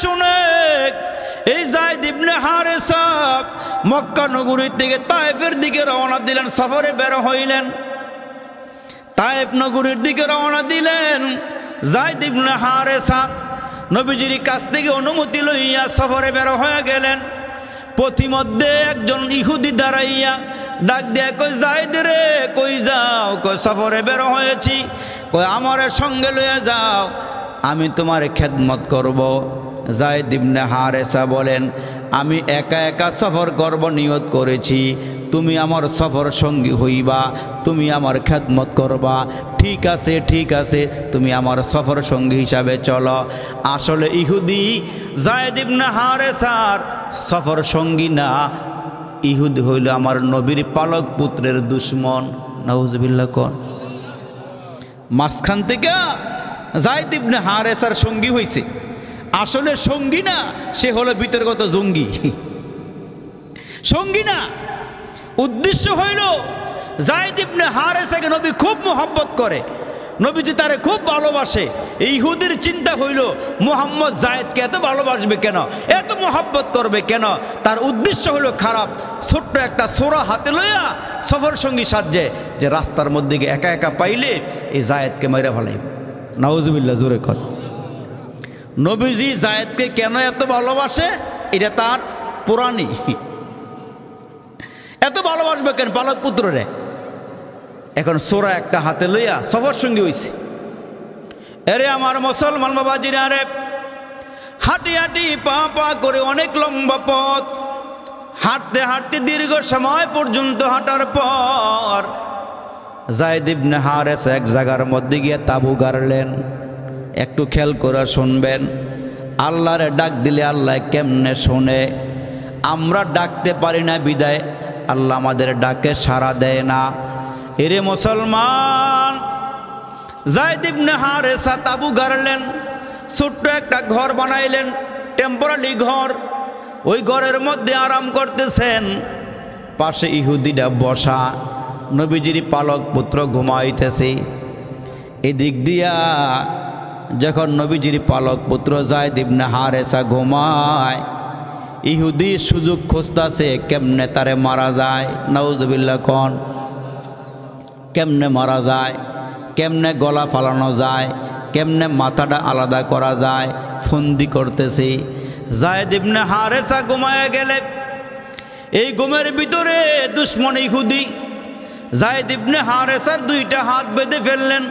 শুনে এই যায়েদ ইবনে হারেসা মক্কা নগরী থেকে তায়েফের দিকে রওনা দিলেন, সফরে বের হইলেন। তায়েফ নগরীর দিকে রওনা দিলেন যায়েদ ইবনে হারেসা। নবীজির কাছ থেকে অনুমতি লইয়া সফরে বের হয়ে গেলেন। পথিমধ্যে একজন ইহুদি দাঁড়াইয়া ডাক দিয়া কই, যায়েদ রে কই যাও? কই সফরে বের হয়েছি। কই আমার সঙ্গে লইয়া যাও, আমি তোমার খেদমত করব। যায়েদ ইবনে হারেসা বলেন, আমি একা একা সফর করব নিয়ত করেছি, তুমি আমার সফর সঙ্গী হইবা, তুমি আমার খেদমত করবা। ঠিক আছে ঠিক আছে, তুমি আমার সফর সঙ্গী হিসাবে চলো। আসলে ইহুদি যায়েদ ইবনে হারেসার সফর সঙ্গী না, ইহুদি হইল আমার নবীর পালক পুত্রের দুশ্মন। নাউজুবিল্লাহ। কোন মাঝখান থেকে যায়েদ ইবনে হারেসার সঙ্গী হইছে, আসলে সঙ্গী না, সে হলো বিতর্কত জঙ্গি। সঙ্গী না, উদ্দেশ্য হইল যায়েদ ইবনে হারেসাকে নবী খুব মোহাব্বত করে, নবীজি তারে খুব ভালোবাসে। এই ইহুদির চিন্তা হইল মুহাম্মদ যায়েদকে এত ভালোবাসবে কেন, এত মোহাব্বত করবে কেন? তার উদ্দেশ্য হইল খারাপ। ছোট্ট একটা সোরা হাতে লইয়া সফর সঙ্গী সাজে, যে রাস্তার মধ্যে গিয়ে একা একা পাইলে এই যায়েদকে মেরে ফেলাই। নাউজুবিল্লাহ, জোরে কর। নবীজি যায়েদকে কেন এত ভালোবাসে, এটা তার পুরাণী। এত ভালোবাসবে কেন পালক পুত্ররে? এখন সোরা একটা হাতে লইয়া সফর সঙ্গী হইছে। এরে আমার মুসলমান বাবাজিরা রে, হাঁটি হাঁটি পা পা করে অনেক লম্বা পথ, হাঁটতে হাঁটতে দীর্ঘ সময় পর্যন্ত হাঁটার পর যায়েদ ইবনে হারেসা এক জায়গার মধ্যে গিয়ে তাবু গাড়লেন। একটু খেয়াল করে শুনবেন, আল্লাহরে ডাক দিলে আল্লাহ কেমনে শোনে। আমরা ডাকতে পারি না বিদায় আল্লাহ আমাদের ডাকে সাড়া দেয় না। এরে মুসলমান, যায়েদ ইবনে হারেসা তাবু গাড়লেন, ছোট্ট একটা ঘর বানাইলেন, টেম্পোরারি ঘর। ওই ঘরের মধ্যে আরাম করতেছেন, পাশে ইহুদিরা বসা, নবীজির পালক পুত্র ঘুমাইতেছে। এদিক দিয়া যখন নবীজির পালক পুত্র যায়েদ ইবনে হারেসা ঘুমায়, ইহুদি সুযোগ খুঁজতেছে কেমনে তারে মারা যায়। নাউজুবিল্লাহ। কোন কেমনে মারা যায়, কেমনে গলা ফালানো যায়, কেমনে মাথাটা আলাদা করা যায়, ফন্দি করতেছে। যায়েদ ইবনে হারেসা ঘুমায় গেলে এই ঘুমের ভিতরে দুশ্মন ইহুদি যায়েদ ইবনে হারেসার দুইটা হাত বেঁধে ফেললেন।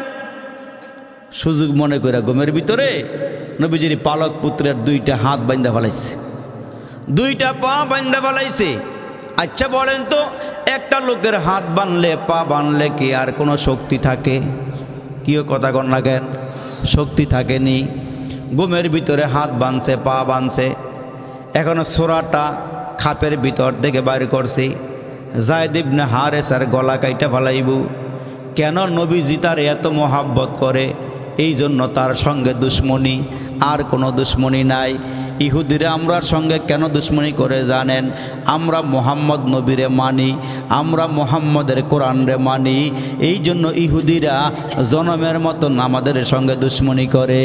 সুযোগ মনে করে ঘুমের ভিতরে নবীজির পালক পুত্রের দুইটা হাত বান্ধা ফেলাইছে, দুইটা পা বান্ধা ফেলাইছে। আচ্ছা বলেন তো, একটা লোকের হাত বানলে পা বানলে কি আর কোনো শক্তি থাকে? কিও কথা কন না কেন? শক্তি থাকেনি। ঘুমের ভিতরে হাত বানছে, পা বানছে। এখনো সোরাটা খাপের ভিতর থেকে বাইর করছি, যায়েদ ইবনে হারেসার গলা কাইটা ফেলাইব। কেন? নবীজি তার এত মোহাব্বত করে, এই জন্য তার সঙ্গে দুশ্মনী, আর কোনো দুশ্মনী নাই। ইহুদিরা আমরার সঙ্গে কেন দুশ্মনী করে জানেন? আমরা মোহাম্মদ নবীরে মানি, আমরা মোহাম্মদের কোরআনরে মানি, এই জন্য ইহুদিরা জনমের মতন আমাদের সঙ্গে দুশ্মনী করে।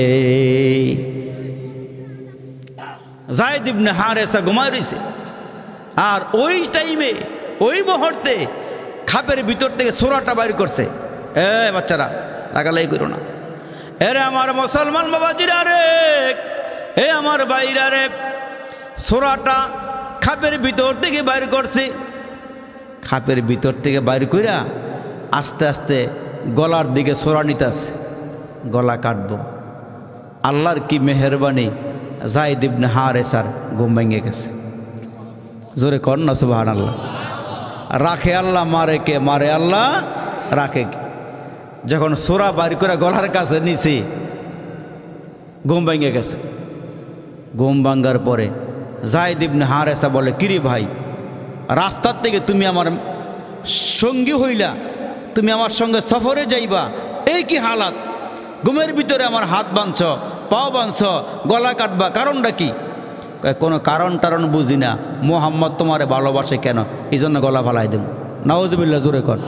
যায়েদ ইবনে হারেসা ঘুমায় রইছে, আর ওই টাইমে ওই মুহূর্তে খাপের ভিতর থেকে সোরাটা বাইর করছে। বাচ্চারা লাগালাই করো না। এরে আমার মুসলমান বাবাজিরা রে, এ আমার ভাইরা রে, সোরাটা খাপের ভিতর থেকে বাইর করছে। খাপের ভিতর থেকে বাইর কইরা আস্তে আস্তে গলার দিকে সোরা নিতেছে, গলা কাটবো। আল্লাহর কি মেহেরবানি, যায়েদ ইবনে হারেসার ঘুম ভেঙে গেছে। জোরে কর না সুবহানাল্লাহ। রাখে আল্লাহ, মারে কে? মারে আল্লাহ, রাখে কে? যখন সোরা বাইর করে গলার কাছে নিছি, ঘুম ভেঙে গেছে। ঘুম ভাঙ্গার পরে যায়েদ ইবনে হারেসা বলে, কিরে ভাই, রাস্তার থেকে তুমি আমার সঙ্গী হইলা, তুমি আমার সঙ্গে সফরে যাইবা, এই কি হালাত? ঘুমের ভিতরে আমার হাত বাঁধছ, পাও বাঁধছ, গলা কাটবা, কারণটা কি? কোনো কারণ টারণ বুঝি না, মুহাম্মদ তোমারে ভালোবাসে কেন, এই জন্য গলা ফালাই দেব। নাউজুবিল্লাহ, জোরে কর।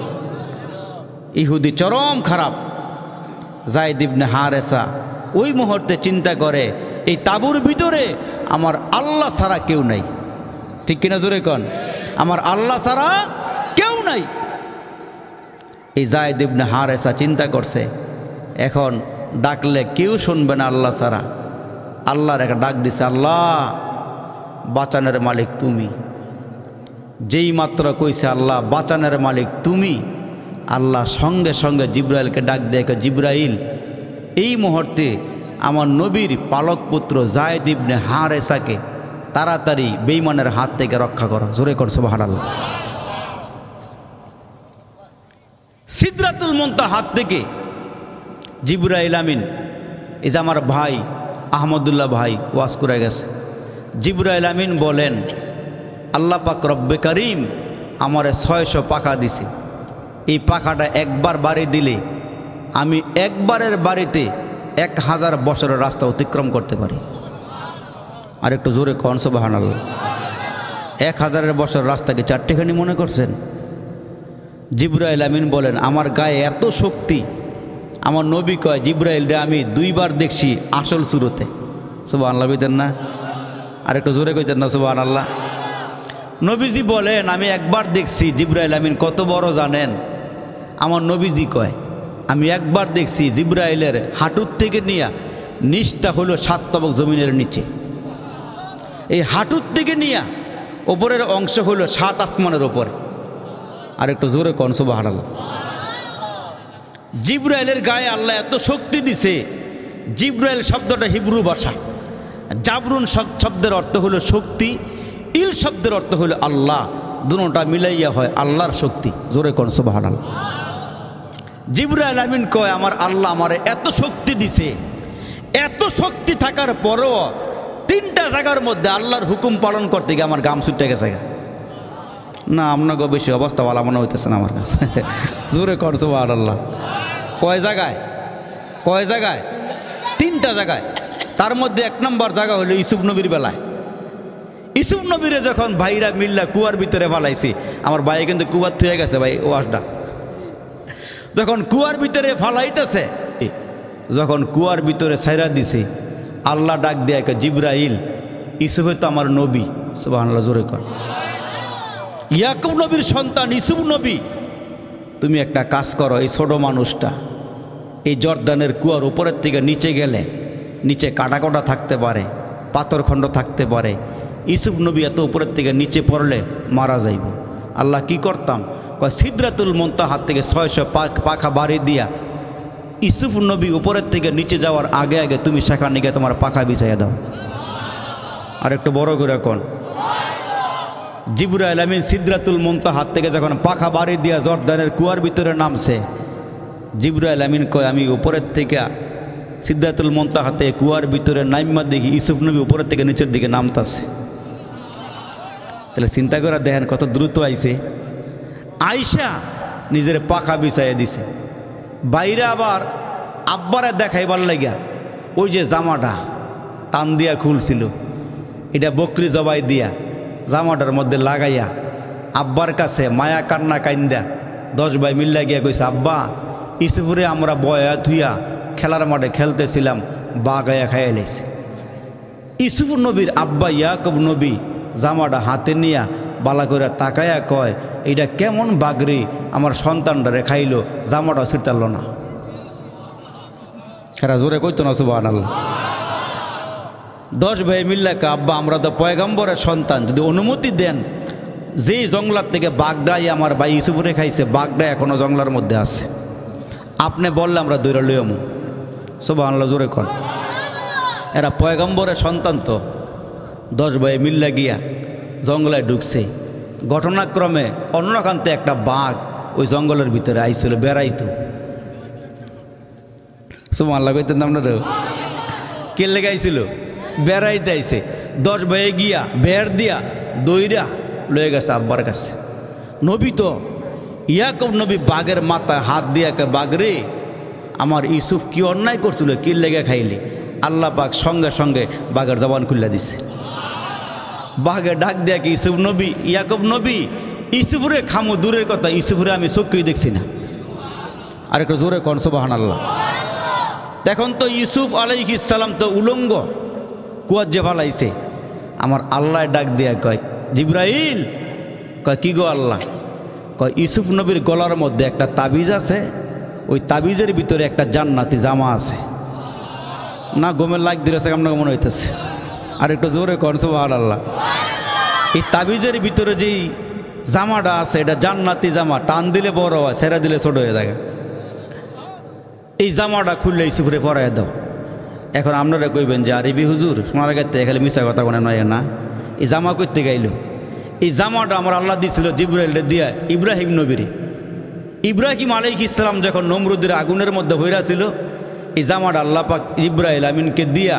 ইহুদি চরম খারাপ। যায়েদ ইবনে হারেসা ওই মুহূর্তে চিন্তা করে এই তাঁবুর ভিতরে আমার আল্লাহ ছাড়া কেউ নাই। ঠিক কিনা জোরে কন? আমার আল্লাহ ছাড়া কেউ নাই। এই যায়েদ ইবনে হারেসা চিন্তা করছে, এখন ডাকলে কেউ শুনবে না আল্লাহ ছাড়া। আল্লাহর একটা ডাক দিছে, আল্লাহ বাঁচানোর মালিক তুমি। যেই মাত্র কইছে আল্লাহ বাঁচানোর মালিক তুমি, আল্লাহ সঙ্গে সঙ্গে জিব্রাইলকে ডাক দিয়ে, জিব্রাইল এই মুহূর্তে আমার নবীর পালক পুত্র যায়েদ ইবনে হারেসাকে তাড়াতাড়ি বেঈমানের হাত থেকে রক্ষা করো। জোরে কর সুবহানাল্লাহ। সিদরাতুল মুনতাহা হাত থেকে জিব্রাইল আমিন, এই যে আমার ভাই আহমদুল্লাহ ভাই ওয়াজ করে গেছে, জিব্রাইল আমিন বলেন আল্লাহ পাক রব্বে করিম আমারে 600 পাখা দিছে। এই পাখাটা একবার বাড়ি দিলে আমি একবারের বাড়িতে 1000 বছরের রাস্তা অতিক্রম করতে পারি। আর একটু জোরে কন সুবহানাল্লাহ। 1000 বছর রাস্তাকে 4টিখানি মনে করছেন? জিব্রাইল আমিন বলেন আমার গায়ে এত শক্তি, আমার নবী কয় জিব্রাইল রে আমি 2 বার দেখছি আসল শুরুতে। সুবহানাল্লাহ কইতেন না? আর একটু জোরে কইতেন না সুবহানাল্লাহ? নবীজি বলেন আমি একবার দেখছি। জিব্রাইল আমিন কত বড় জানেন? আমার নবীজি কয় আমি একবার দেখছি জিব্রাইলের হাঁটুর থেকে নিয়ে নিচটা হলো 7 তবক জমিনের নিচে, এই হাঁটুর থেকে নিয়ে ওপরের অংশ হলো 7 আসমানের ওপরে। আর একটু জোরে কন সুবহানাল্লাহ। জিব্রাইলের গায়ে আল্লাহ এত শক্তি দিছে। জিব্রাইল শব্দটা হিব্রু ভাষা, জাবরুন শব্দের অর্থ হলো শক্তি, ইল শব্দের অর্থ হলো আল্লাহ, দুটোটা মিলাইয়া হয় আল্লাহর শক্তি। জোরে কন সুবহানাল্লাহ। জিব্রাইল আমিন কয় আমার আল্লাহ আমারে এত শক্তি দিছে, এত শক্তি থাকার পরও 3টা জায়গার মধ্যে আল্লাহর হুকুম পালন করতে গিয়ে আমার গাম ছুটে গেছে। না আপনাকে বেশি অবস্থা ভালো মনে হইতেছে না আমার কাছে। জোরে কন সুবহানাল্লাহ। কয় জায়গায়? কয় জায়গায়? 3টা জায়গায়। তার মধ্যে 1 নম্বর জায়গা হলো ইউসুফ নবীর বেলায়। ইউসুফ নবীরে যখন ভাইরা মিল্লা কুয়ার ভিতরে ফালাইছি, আমার ভাই কিন্তু কুয়ার থুয়ে গেছে ভাই ওয়াজটা, যখন কুয়ার ভিতরে ফালাইতেছে, যখন কুয়ার ভিতরে ছাইরা দিছে, আল্লাহ ডাক দিয়ে জিব্রাইল ইউসুফে তো আমার নবী। সুবহানাল্লাহ জোরে কর। ইয়াকুব নবীর সন্তান ইউসুফ নবী, তুমি একটা কাজ করো, এই ছোট মানুষটা এই জর্দানের কুয়ার উপরের থেকে নিচে গেলে নিচে কাটা থাকতে পারে, পাথরখণ্ড থাকতে পারে, ইউসুফ নবী এত উপরের থেকে নিচে পড়লে মারা যাইব। আল্লাহ কি করতাম? কয় সিদরাতুল মুনতাহা হাত থেকে 600 পাখা বাড়ি দিয়া ইউসুফ নবী উপরের থেকে নিচে যাওয়ার আগে আগে তুমি সেখানে গিয়ে তোমার পাখা বিছাইয়া দাও। আর একটু বড় করে কোন জিব্রাইল আমিন সিদরাতুল মুনতাহা হাত থেকে যখন পাখা বাড়ি দিয়া জর্দানের কুয়ার ভিতরে নামছে, জিব্রাইল আমিন কয় আমি উপরের থেকে সিদরাতুল মুনতাহা থেকে কুয়ার ভিতরে নাইমা দেখি ইউসুফ নবী উপরের থেকে নিচের দিকে নামতাছে। তাহলে চিন্তা করে দেখেন কত দ্রুত আইছে। আইসা নিজের পাখা বিছাইয়া দিছে। বাইরে আবার আব্বারে দেখাইবার লাগিয়া ওই যে জামাটা টান দিয়া খুলছিল, এটা বকরি জবাই দিয়া জামাটার মধ্যে লাগাইয়া আব্বার কাছে মায়া কান্না কাইন্দা 10 ভাই মিল্লা গিয়া কইছে আব্বা ইসুফুরে আমরা বয়া থুইয়া খেলার মাঠে খেলতেছিলাম, বাগাইয়া খাইয়া লাইছে। ইউসুফ নবীর আব্বা ইয়াকুব নবী জামাটা হাতে নিয়া বালা করে তাকায়া কয় এইটা কেমন বাগরি আমার সন্তানটারে খাইলো, জামাটা ছিটাল না। এরা জোরে কইতো না সুবহানাল্লাহ। 10 ভাই মিল্লাকে আব্বা আমরা তো পয়গম্বরের সন্তান, যদি অনুমতি দেন যেই জঙ্গলার থেকে বাগডাই আমার ভাই ইউসুফরে খাইছে, বাগডা এখনো জঙ্গলার মধ্যে আছে, আপনি বললে আমরা দৈরা লইয়ামু। সুবহানাল্লাহ জোরে কন। এরা পয়গম্বরের সন্তান তো। 10 ভাই মিল্লা গিয়া জঙ্গলায় ঢুকছে। ঘটনাক্রমে অন্যখানতে একটা বাঘ ওই জঙ্গলের ভিতরে আইছিল, বেড়াইতো। সুবহানাল্লাহ কইতেন আপনারা? কে লেগাইছিল? বেড়াইতে আইছে। 10 ভাই গিয়া বেড় দিয়া দইরা লয়ে গেছে আব্বার কাছে। নবী তো ইয়াকুব নবী বাঘের মাথায় হাত দিয়া কে বাঘরে আমার ইউসুফ কি অন্যায় করছিল, কি লেগে খাইলি? আল্লাহ পাক সঙ্গে সঙ্গে বাঘের জবান খুলে দিছে। বাঘে ডাক দিয়া কি ইউসুফ নবী ইয়াকুব নবী ইউসুফরে খামু দূরের কথা, ইউসুফরে আমি চোখেই দেখছি না। আর একটু জোরে কন সুবহানাল্লাহ। এখন তো ইউসুফ আলাইহিস সালাম তো উলঙ্গ, কুয়ার যে ফালাইছে। আমার আল্লাহ ডাক দিয়া কয়, জিব্রাইল। কয়, কি গো আল্লাহ? কয়, ইউসুফ নবীর গলার মধ্যে একটা তাবিজ আছে, ওই তাবিজের ভিতরে একটা জান্নাতি জামা আছে। না গোমের লাগ দিয়েছে, আপনাকে মনে হইতেছে। আর একটু জোরে কন সুবহানাল্লাহ। এই তাবিজের ভিতরে যেই জামাটা আছে, এটা জান্নাতি জামা, টান দিলে বড় হয়, ছেড়া দিলে ছোট হয়ে যায়। এই জামাটা খুললে ইউসুফরে পরাই দাও। এখন আপনারা কইবেন যে আরে বি হুজুর সোনার গাইতে খালি মিশা কথা কোনে নয় না, এই জামা করতে গাইল। এই জামাটা আমার আল্লাহ দিয়েছিল জিব্রাইল দিয়া ইব্রাহিম নবীরে। ইব্রাহিম আলাইহিস সালাম যখন নমরুদের আগুনের মধ্যে হইরা ছিল, এই জামাটা আল্লাহ পাক ইব্রাহিম আমিনকে দিয়া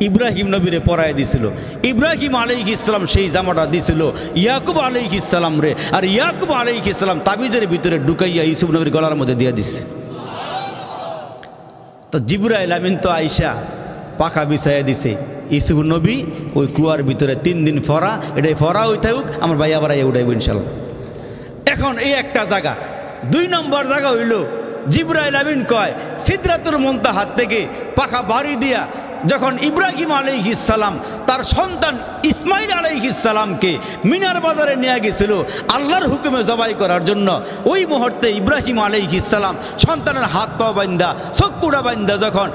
ইব্রাহিম নবীরে পরাই দিছিল। ইব্রাহিম আলাইহিস সালাম সেই জামাটা দিছিল ইয়াকুব আলাইহিস সালাম রে, আর ইয়াকুব আলাইহিস সালাম তাবিজের ভিতরে ঢুকাইয়া ইউসুফ নবীর গলার মধ্যে দিয়া দিছে। তো জিব্রাইল আমিন তো আইসা পাখা বিছাইয়া দিছে, ইউসুফ নবী ওই কুয়ার ভিতরে 3 দিন ফরা, এটাই ফরা হই থাকুক, আমার ভাই আবার উঠাইব ইনশাল্লাহ। এখন এই একটা জায়গা। 2 নম্বর জায়গা হইল জিব্রাইল আমিন কয় সিদরাতুল মুনতাহা থেকে পাখা বাড়ি দিয়া যখন ইব্রাহিম আলাইহিস সালাম তার সন্তান ইসমাইল আলাইহিস সালামকে মিনার বাজারে নিয়ে গেছিল আল্লাহর হুকুমে জবাই করার জন্য, ওই মুহূর্তে ইব্রাহিম আলাইহিস সালাম সন্তানের হাত পা বান্ধা চক্ষুটা বান্ধা যখন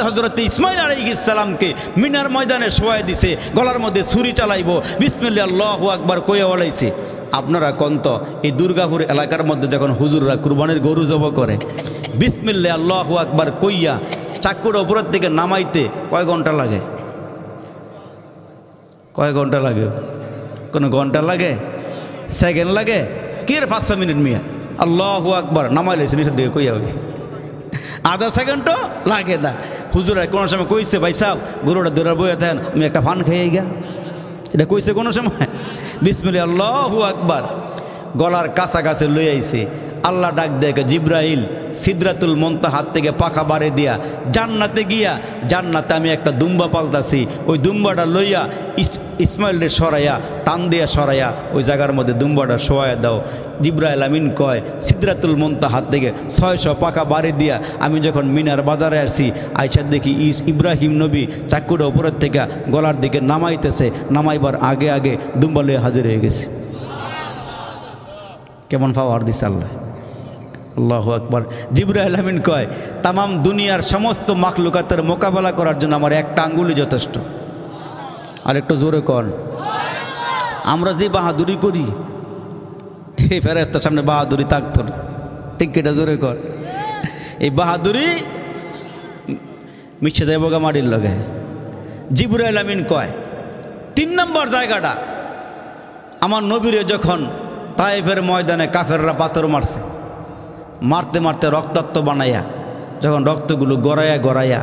হযরত ইসমাইল আলাইহিস সালামকে মিনার ময়দানে শোয়াই দিছে, গলার মধ্যে ছুরি চালাইব, বিসমিল্লাহ আল্লাহু আকবার কইয়া বলাইছে। আপনারা কন্ত এই দুর্গাপুর এলাকার মধ্যে যখন হুজুররা কুরবানির গরু জব করে, বিসমিল্লাহ আল্লাহু আকবার কইয়া চাকুর উপরের থেকে নামাইতে কয় ঘন্টা লাগে? কয় ঘন্টা লাগে? কোনো ঘন্টা লাগে? সেকেন্ড লাগে? কি রে 500 মিনিট মিয়া? আল্লাহু আকবার নামাইলে নিচের দিকে কইয়া হবে, আধা সেকেন্ডও লাগে না। হুজুরা কোনো সময় কইছে ভাই সাহেব গরুটা দৌড়া বইয়া দেন, আমি একটা ফান খেয়ে গা, এটা কইছে কোনো সময়? বিসমিল্লাহ আল্লাহু আকবার গলার কাছাকাছি লই আইছে। আল্লাহ ডাক দেখে জিব্রাইল সিদরাতুল মুনতাহা থেকে পাখা বাড়ি দিয়া জান্নাতে গিয়া, জান্নাতে আমি একটা দুম্বা পালতাছি, ওই দুম্বাটা লইয়া ইসমাইলরে সরাইয়া টান দিয়া সরাইয়া ওই জায়গার মধ্যে দুম্বাটা শোয়াইয়া দাও। জিব্রাইল আমিন কয় সিদরাতুল মুনতাহা থেকে 600 পাখা বাড়ি দিয়া আমি যখন মিনার বাজারে আসছি, আইসা দেখি ইব্রাহিম নবী চাকুটা উপরের থেকে গলার দিকে নামাইতেছে, নামাইবার আগে আগে দুম্বা লইয়া হাজির হয়ে গেছে। কেমন পাওয়ার দিছে আল্লাহ, আল্লাহু আকবার। জিব্রাইল আমিন কয় তামাম দুনিয়ার সমস্ত মাখলুকাতের মোকাবেলা করার জন্য আমার একটা আঙ্গুলই যথেষ্ট। আর একটু জোরে কর। আমরা যে বাহাদুরি করি, এই ফেরেশতার সামনে বাহাদুরি থাকতো না, ঠিক এটা জোরে কর। এই বাহাদুরি মিশে দেয় বোগা মাটির লগে। জিব্রাইল আমিন কয় 3 নম্বর জায়গাটা, আমার নবীরে যখন তায়েফের ময়দানে কাফেররা পাথর মারছে, মারতে মারতে রক্তাক্ত বানাইয়া যখন রক্তগুলো গড়াইয়া গড়াইয়া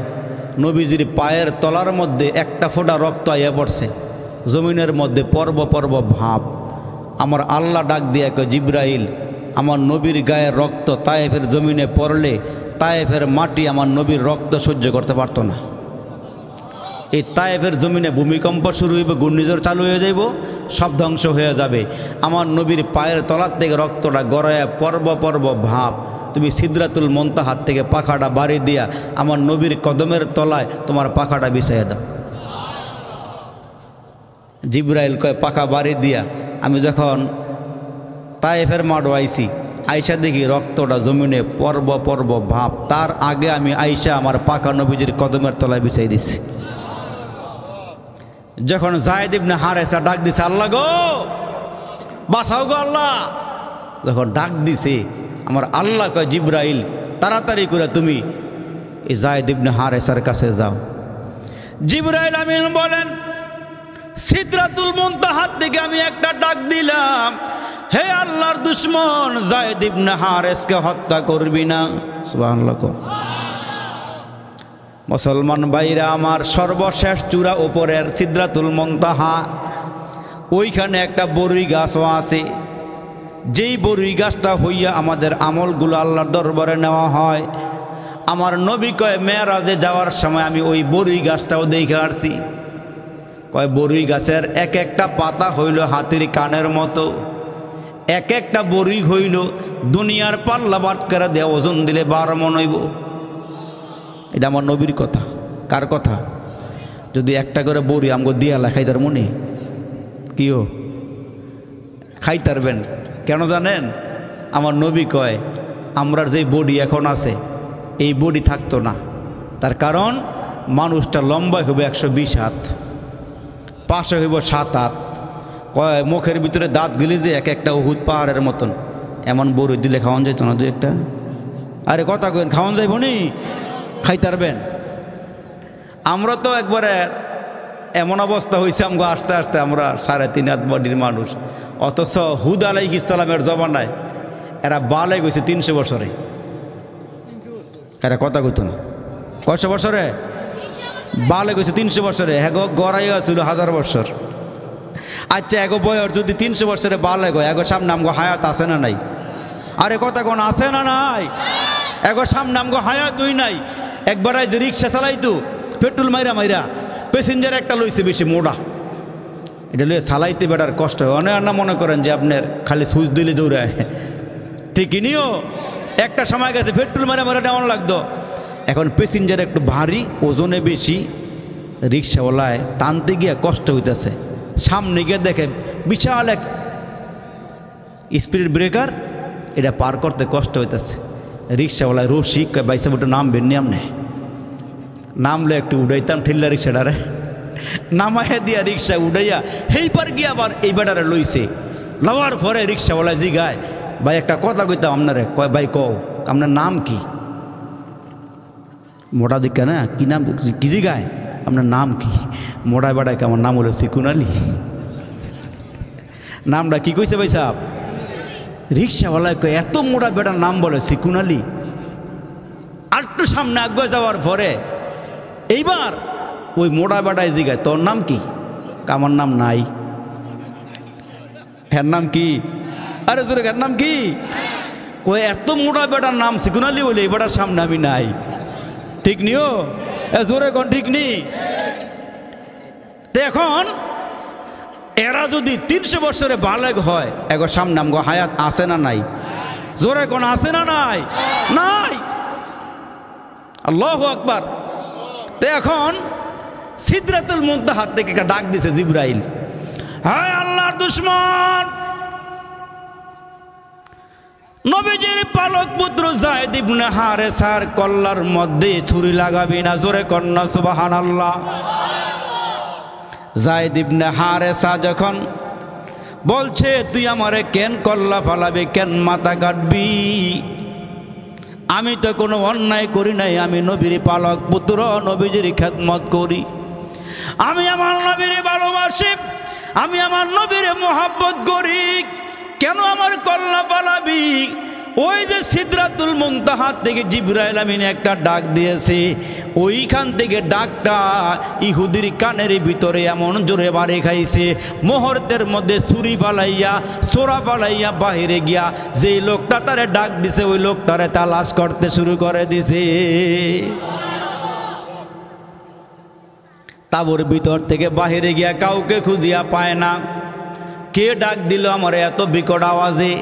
নবীজির পায়ের তলার মধ্যে একটা ফোঁটা রক্ত আইয়া পড়ছে, জমিনের মধ্যে পর্ব পর্ব ভাব। আমার আল্লাহ ডাক দিয়া কয় জিব্রাইল, আমার নবীর গায়ের রক্ত তায়েফের জমিনে পড়লে তায়েফের মাটি আমার নবীর রক্ত সহ্য করতে পারতো না। এই তায়েফের জমিনে ভূমিকম্প শুরু হইবে, ঘূর্ণিঝড় চালু হয়ে যাইব, সব ধ্বংস হয়ে যাবে। আমার নবীর পায়ের তলার থেকে রক্তটা গড়াইয়া পর্ব পর্ব ভাব। তুমি সিদরাতুল মুনতাহা থেকে পাখাটা বাড়ি দিয়া আমার নবীর কদমের তলায় তোমার পাখাটা বিছাইয়া দাও। জিব্রাইল কয় পাখা বাড়ি দিয়া আমি যখন তায়েফের মাঠও আইছি, আইসা দেখি রক্তটা জমিনে পর্ব পর্ব ভাব। তার আগে আমি আইসা আমার পাকা নবীজির কদমের তলায় বিছাই দিছি। যখন যায়েদ ইবনে হারেসা ডাক দিছে, আল্লাহ গো বাঁচাও গো আল্লাহ, যখন ডাক দিছে আমার আল্লাহ কয় জিব্রাইল তাড়াতাড়ি করে তুমি এই যায়েদ ইবনে হারেসার কাছে যাও। জিব্রাইল আমিন বলেন সিদরাতুল মুনতাহা থেকে আমি একটা ডাক দিলাম, হে আল্লাহর দুশমন যায়েদ ইবনে হারেসকে হত্যা করবি না। সুবহানাল্লাহ। মুসলমান ভাইরা আমার, সর্বশেষ চূড়া উপরের সিদরাতুল মুনতাহা, ওইখানে একটা বরই গাছও আছে। যেই বরই গাছটা হইয়া আমাদের আমলগুলো আল্লাহর দরবারে নেওয়া হয়। আমার নবী কয় মেরাজে যাওয়ার সময় আমি ওই বরই গাছটাও দেখে আসছি। কয় বরই গাছের এক একটা পাতা হইল হাতির কানের মতো, এক একটা বরই হইল দুনিয়ার পাল্লা বাটকারা দেওয়া ওজন দিলে 12 মণ হইব। এটা আমার নবীর কথা। কার কথা? যদি একটা করে বড়ি আমগো দিয়া লেখাই তার মনে কিও খাইতারবেন। কেন জানেন? আমার নবী কয় আমরার যে বডি এখন আছে এই বডি থাকতো না। তার কারণ মানুষটা লম্বায় হবে 120 হাত, পাশে হইব 7 হাত, কয় মুখের ভিতরে দাঁত গেলে যে এক একটা উহুদ পাহাড়ের মতন। এমন বড়ি দিলে খাওয়ান যাইতো না? দু একটা। আরে কথা কেন, খাওয়ান যাইব নি? খাইতারবেন। আমরা তো একবারে এমন অবস্থা হয়েছে আমগো আস্তে আস্তে আমরা 3.5 হাত বডির মানুষ, অথচ হুদ আলাইহিস সালামের জমানায় এরা বালে গেছে 300 বছরে। এরা কথা কইতো না। কয়শো বছরে? বালে গেছে 300 বছরে। হ্যাঁ গো গড়াইয়া ছিল 1000 বছর। আচ্ছা এগো বয়স যদি 300 বছরে বালে গো, এগো সামনে আমগো হায়াত আছে না নাই? আরে কথা কোন আছে না নাই? এগো সামনে আমগো হায়াতই নাই। একবার যে রিক্সা চালাইতো পেট্রোল মাইরা মাইরা, প্যাসেঞ্জার একটা লইছে বেশি মোড়া, এটা লইয়ে চালাইতে বেটার কষ্ট হয়। অনেক না মনে করেন যে আপনার খালি সুইচ দিলে দৌড়ায়, ঠিকই নিও। একটা সময় গেছে পেট্রোল মারা মারা এমন লাগতো। এখন প্যাসেঞ্জার একটু ভারী, ওজনে বেশি, রিক্সাওয়ালায় টানতে গিয়ে কষ্ট হইতেছে। সামনে গিয়ে দেখে বিশাল এক স্পিড ব্রেকার, এটা পার করতে কষ্ট হইতেছে। রিক্সাওয়ালায় রসিক বাইসা ওটা নামবেন নি? আমনে নামলে একটু উড়াইতাম ঠেল্লা রিক্সাটারে, নামাইয়া দিয়া রিক্সা উড়াইয়া হেইবার গিয়া আবার এই বেটারে লইছে। লওয়ার পরে রিক্সাওয়ালায় জিগায়, ভাই একটা কথা কইতাম আপনারে। কয় ভাই কও আপনার নাম কি? মোটা দিকা না কি নাম কি জিগায়, আপনার নাম কি? মোটায় বেড়ায় আমার নাম হলো সিকুন আলী। নামটা কি কইছে ভাই সাহেব? রিক্সাওয়ালায় কয় এত মোটা বেটার নাম বলে সিকুন আলী। আর একটু সামনে আগে যাওয়ার পরে এইবার ওই মোটা বেটায় জিগায় তোর নাম কি? আমার নাম নাই। হ্যার নাম কি? আরে জোরে এর নাম কি? কই এত মোটা বেটার নাম সিকুন আলী বলে এই বেটার সামনে আমি নাই। ঠিক নিও? জোরে কোন ঠিক নি? তো এখন এরা যদি 300 বছরে বালেগ হয়, এগো সামনে আমগো হায়াত আছে না নাই? জোরে কোন আছে না নাই? নাই। আল্লাহু আকবার। তো এখন সিদরাতুল মুনতাহা থেকে একটা ডাক দিছে জিবরাইল, হায় আল্লাহর দুশমন, নবীজির পালক পুত্র যায়েদ ইবনে হারেসার কল্লার মধ্যে ছুরি লাগাবি না। জোরে কন্যা সুবহানাল্লাহ। যায়েদ ইবনে হারেসা যখন বলছে তুই আমারে কেন কল্লা ফালাবি, কেন মাথা কাটবি, আমি তো কোনো অন্যায় করি নাই, আমি নবীর পালক পুত্র, নবীজির খেদমত করি, আমি আমার নবীর ভালোবাসি, আমি আমার নবীর মোহাব্বত করি, কেন আমার কল্লা ফালাবি? ওই যে সিদরাতুল মুনতাহা থেকে জিবরাইল আমিন একটা ডাক দিয়েছে, ওইখান থেকে ডাকটা ইহুদির কানের ভিতরে এমন জোরে বাড়ি খাইছে, মুহূর্তের মধ্যে ছুরি ফালাইয়া সোরা ফালাইয়া বাহিরে গিয়া যেই লোকটা তারে ডাক দিছে ওই লোকটারে তালাশ করতে শুরু করে দিছে। তাবুর ভিতর থেকে বাহিরে গিয়া কাউকে খুঁজিয়া পায় না। কে ডাক দিল আমার এত বিকট আওয়াজে?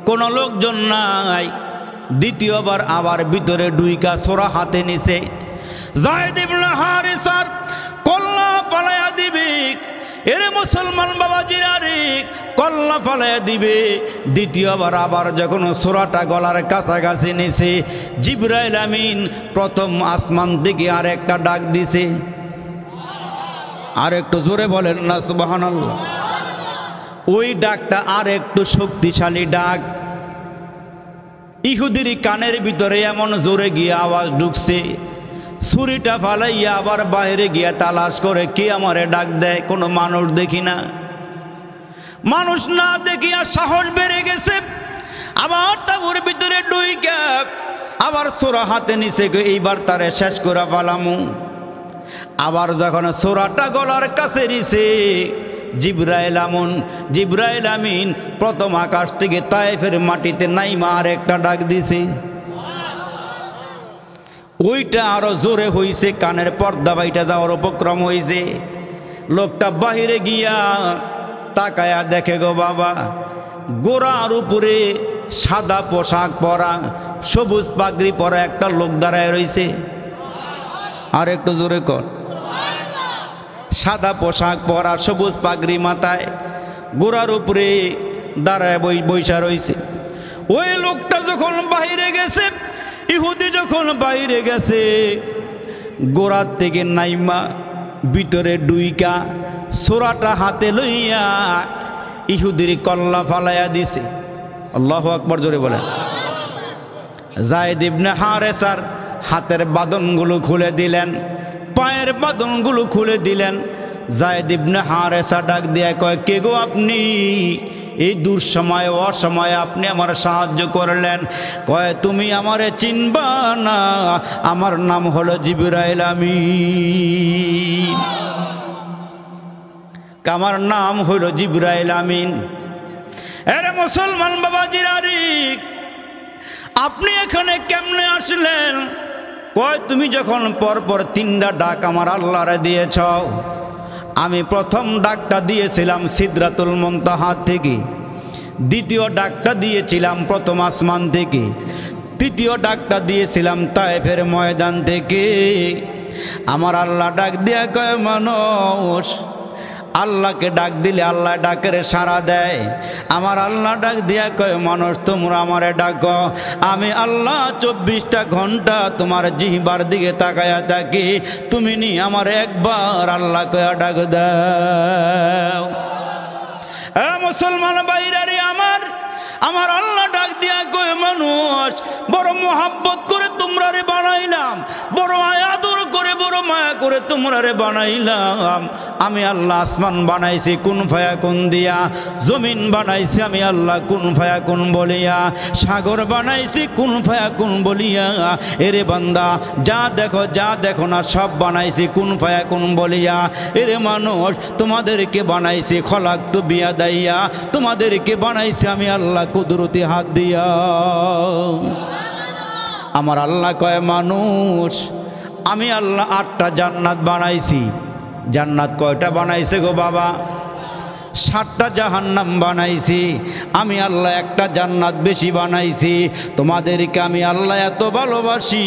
কোনো লোকজন নাই। দ্বিতীয়বার আবার ভিতরে ডুইকা সোরা হাতে নিছে। যায়েদ ইবনে হারেসার কল্লা ফালাইয়া দিবে, এরে মুসলমান বাবাজিরা রে, কল্লা ফালাইয়া দিবে। দ্বিতীয়বার আবার যখন সোরাটা গলার কাছাকাছি নিছে, জিবরাইল আমিন প্রথম আসমান থেকে আর একটা ডাক দিছে। আর একটু জোরে বলেন না সুবহানাল্লাহ। ওই ডাকটা আর একটু শক্তিশালী ডাক, ইহুদির কানের ভিতরে এমন জোরে গিয়ে আওয়াজ ঢুকছে, ছুরিটা ফালাইয়া আবার বাইরে গিয়া তালাশ করে কে আমারে ডাক দেয়। কোনো মানুষ দেখি না, মানুষ না দেখিয়া সাহস বেড়ে গেছে। আবার তাবুর ভিতরে ডুইকা আবার সোরা হাতে নিছে, এইবার তারে শেষ করে ফালামু। আবার যখন সোরাটা গলার কাছে নিছে, জিবরাইল আমিন প্রথম আকাশ থেকে তায়েফের মাটিতে নাইমা আর একটা ডাক দিছে। ওইটা আরো জোরে হইছে, কানের পর্দা বাইটা যাওয়ার উপক্রম হইছে। লোকটা বাহিরে গিয়া তাকায়া দেখে গো বাবা, গোড়ার উপরে সাদা পোশাক পরা, সবুজ পাগড়ি পরা একটা লোক দাঁড়ায় রইছে। আর একটু জোরে কর। সাদা পোশাক পরা, সবুজ পাগড়ি মাথায়, গোড়ার উপরে দাঁড়ায় বৈশা রয়েছে। ওই লোকটা যখন বাইরে গেছে, ইহুদি যখন বাইরে গেছে, গোড়ার থেকে নাইমা ভিতরে ডুইকা সোরাটা হাতে লইয়া ইহুদির কল্লা ফালাইয়া দিছে। আল্লাহু আকবার, জোরে বলেন। যায়েদ ইবনে হারেসার হাতের বাঁধনগুলো খুলে দিলেন, পায়ের বাঁধনগুলো খুলে দিলেন। যায়েদ ইবনে হারেসা ডাক দিয়ে কয়, কে গো আপনি? এই দুঃসময় অসময়ে আপনি আমার সাহায্য করলেন। কয়, তুমি আমারে চিনবা না, আমার নাম হলো জিবরাইল আমিন। আমার নাম হলো জিবরাইল আমিন। এরে মুসলমান বাবাজিরারি, আপনি এখানে কেমনে আসলেন? কয়, তুমি যখন পরপর 3টা ডাক আমার আল্লাহরে দিয়েছ, আমি প্রথম ডাকটা দিয়েছিলাম সিদরাতুল মুনতাহা থেকে, দ্বিতীয় ডাকটা দিয়েছিলাম প্রথম আসমান থেকে, তৃতীয় ডাকটা দিয়েছিলাম তায়েফের ময়দান থেকে। আমার আল্লাহ ডাক দিয়া কয়, মানুষ আল্লাহকে ডাক দিলে আল্লাহ ডাকের সাড়া দেয়। আমার আল্লাহ ডাক দিয়া কয়, মানুষ তোমরা আমারে ডাকো, আমি আল্লাহ 24টা ঘন্টা তোমার জিহ্বার দিকে তাকায়া থাকি, তুমি নি আমার একবার আল্লাহ কয়া ডাক দাও। মুসলমান বাইরারি আমার আল্লাহ ডাক দিয়া কয়, মানুষ বড় মোহাব্বত করে তোমরা রে বানাইলাম, বড় আদর করে বড় মায়া করে তোমরা রে বানাইলাম। আমি আল্লাহ আসমান বানাইছি কুন ফায়াকুন দিয়া, জমিন বানাইছি আমি আল্লাহ কুন ফায়াকুন বলিয়া, সাগর বানাইছি কুন ফায়াকুন বলিয়া। এরে বান্দা, যা দেখো না সব বানাইছি কুন ফায়াকুন বলিয়া। এরে মানুষ, তোমাদেরকে বানাইছি খলাকতু বিয়াদাইয়া, তোমাদেরকে বানাইছি আমি আল্লাহ কুদরতি হাত দিয়া। আমার আল্লাহ কয়, মানুষ আমি আল্লাহ 8টা জান্নাত বানাইছি। জান্নাত কয়টা বানাইছে গো বাবা? 7টা জাহান্নাম বানাইছি। আমি আল্লাহ একটা জান্নাত বেশি বানাইছি। তোমাদেরকে আমি আল্লাহ এত ভালোবাসি,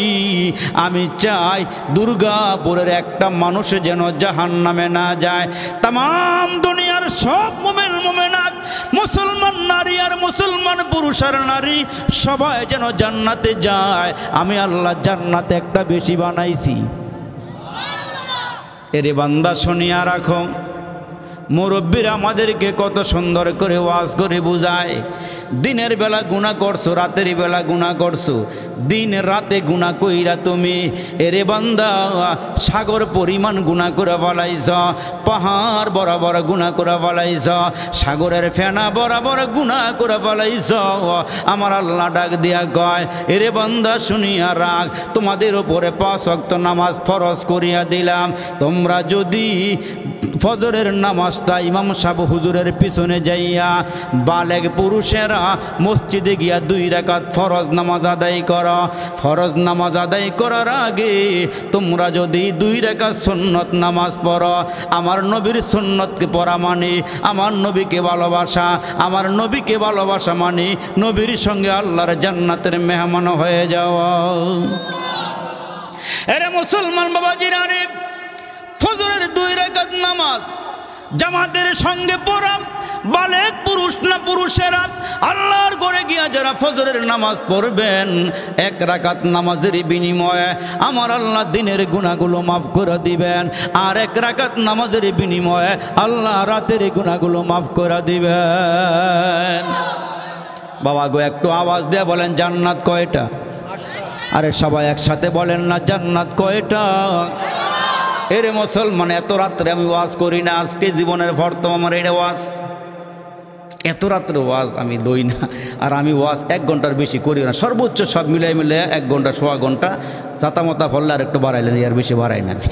আমি চাই দুর্গাপুরের একটা মানুষ যেন জাহান্নামে না যায়। তাম দুনিয়ার সব মুমিন মুমিনাত, মুসলমান নারী আর মুসলমান পুরুষ আর নারী সবাই যেন জান্নাতে যায়। আমি আল্লাহ জান্নাতে একটা বেশি বানাইছি। এরে বান্দা, শুনিয়া রাখো, মুরব্বীরা আমাদেরকে কত সুন্দর করে ওয়াজ করে বুঝায়। দিনের বেলা গুনাহ করছো, রাতের বেলা গুনাহ করছো, দিন রাতে গুনাহ কইরা তুমি এরে বান্দা সাগর পরিমাণ গুনাহ করে ফেলাইছ, পাহাড় বরাবর গুনাহ করে ফেলাইছ, সাগরের ফেনা বরাবর গুনাহ করে ফেলাইছ। আমার আল্লাহ ডাক দিয়া কয়, এরে বান্দা শুনিয়া রাখ, তোমাদের উপরে 5 ওয়াক্ত নামাজ ফরজ করিয়া দিলাম। তোমরা যদি ফজরের নামাজটা ইমাম সাহেব হুজুরের পিছনে যাইয়া বালেগ পুরুষেরা মসজিদে গিয়া 2 রাকাত ফরজ নামাজ আদায় করো, ফরজ নামাজ আদায় করার আগে তোমরা যদি 2 রাকাত সুন্নত নামাজ পড়ো, আমার নবীর সুন্নতকে পড়া মানে আমার নবীকে ভালোবাসা, আমার নবীকে ভালোবাসা মানে নবীর সঙ্গে আল্লাহর জান্নাতের মেহমান হয়ে যাওয়া। এরে মুসলমান বাবাজিরা রে, ফজরের 2 রাকাত নামাজ জামাতের সঙ্গে পড়া, বালেগ পুরুষ না পুরুষেরা আল্লাহর ঘরে গিয়া যারা ফজরের নামাজ পড়বেন, 1 রাকাত নামাজের বিনিময়ে আমার আল্লাহ দিনের গুনাহগুলো মাফ করে দিবেন, আর 1 রাকাত নামাজের বিনিময়ে আল্লাহ রাতের গুনাহগুলো মাফ করে দিবেন। বাবা গো, একটু আওয়াজ দিয়ে বলেন জান্নাত কয়টা? আরে সবাই একসাথে বলেন না, জান্নাত কয়টা? এরে মুসলমান, এত রাত্রে আমি ওয়াজ করি না, আজকে জীবনের প্রথম আমার এটা ওয়াজ। এত রাত্রে ওয়াজ আমি লই না, আর আমি ওয়াজ 1 ঘন্টার বেশি করি না, সর্বোচ্চ সব মিলাই 1 ঘন্টা 1.25 ঘন্টা, চাতামতা ফললে আর একটু বাড়াইলেন, আর বেশি বাড়াই না আমি।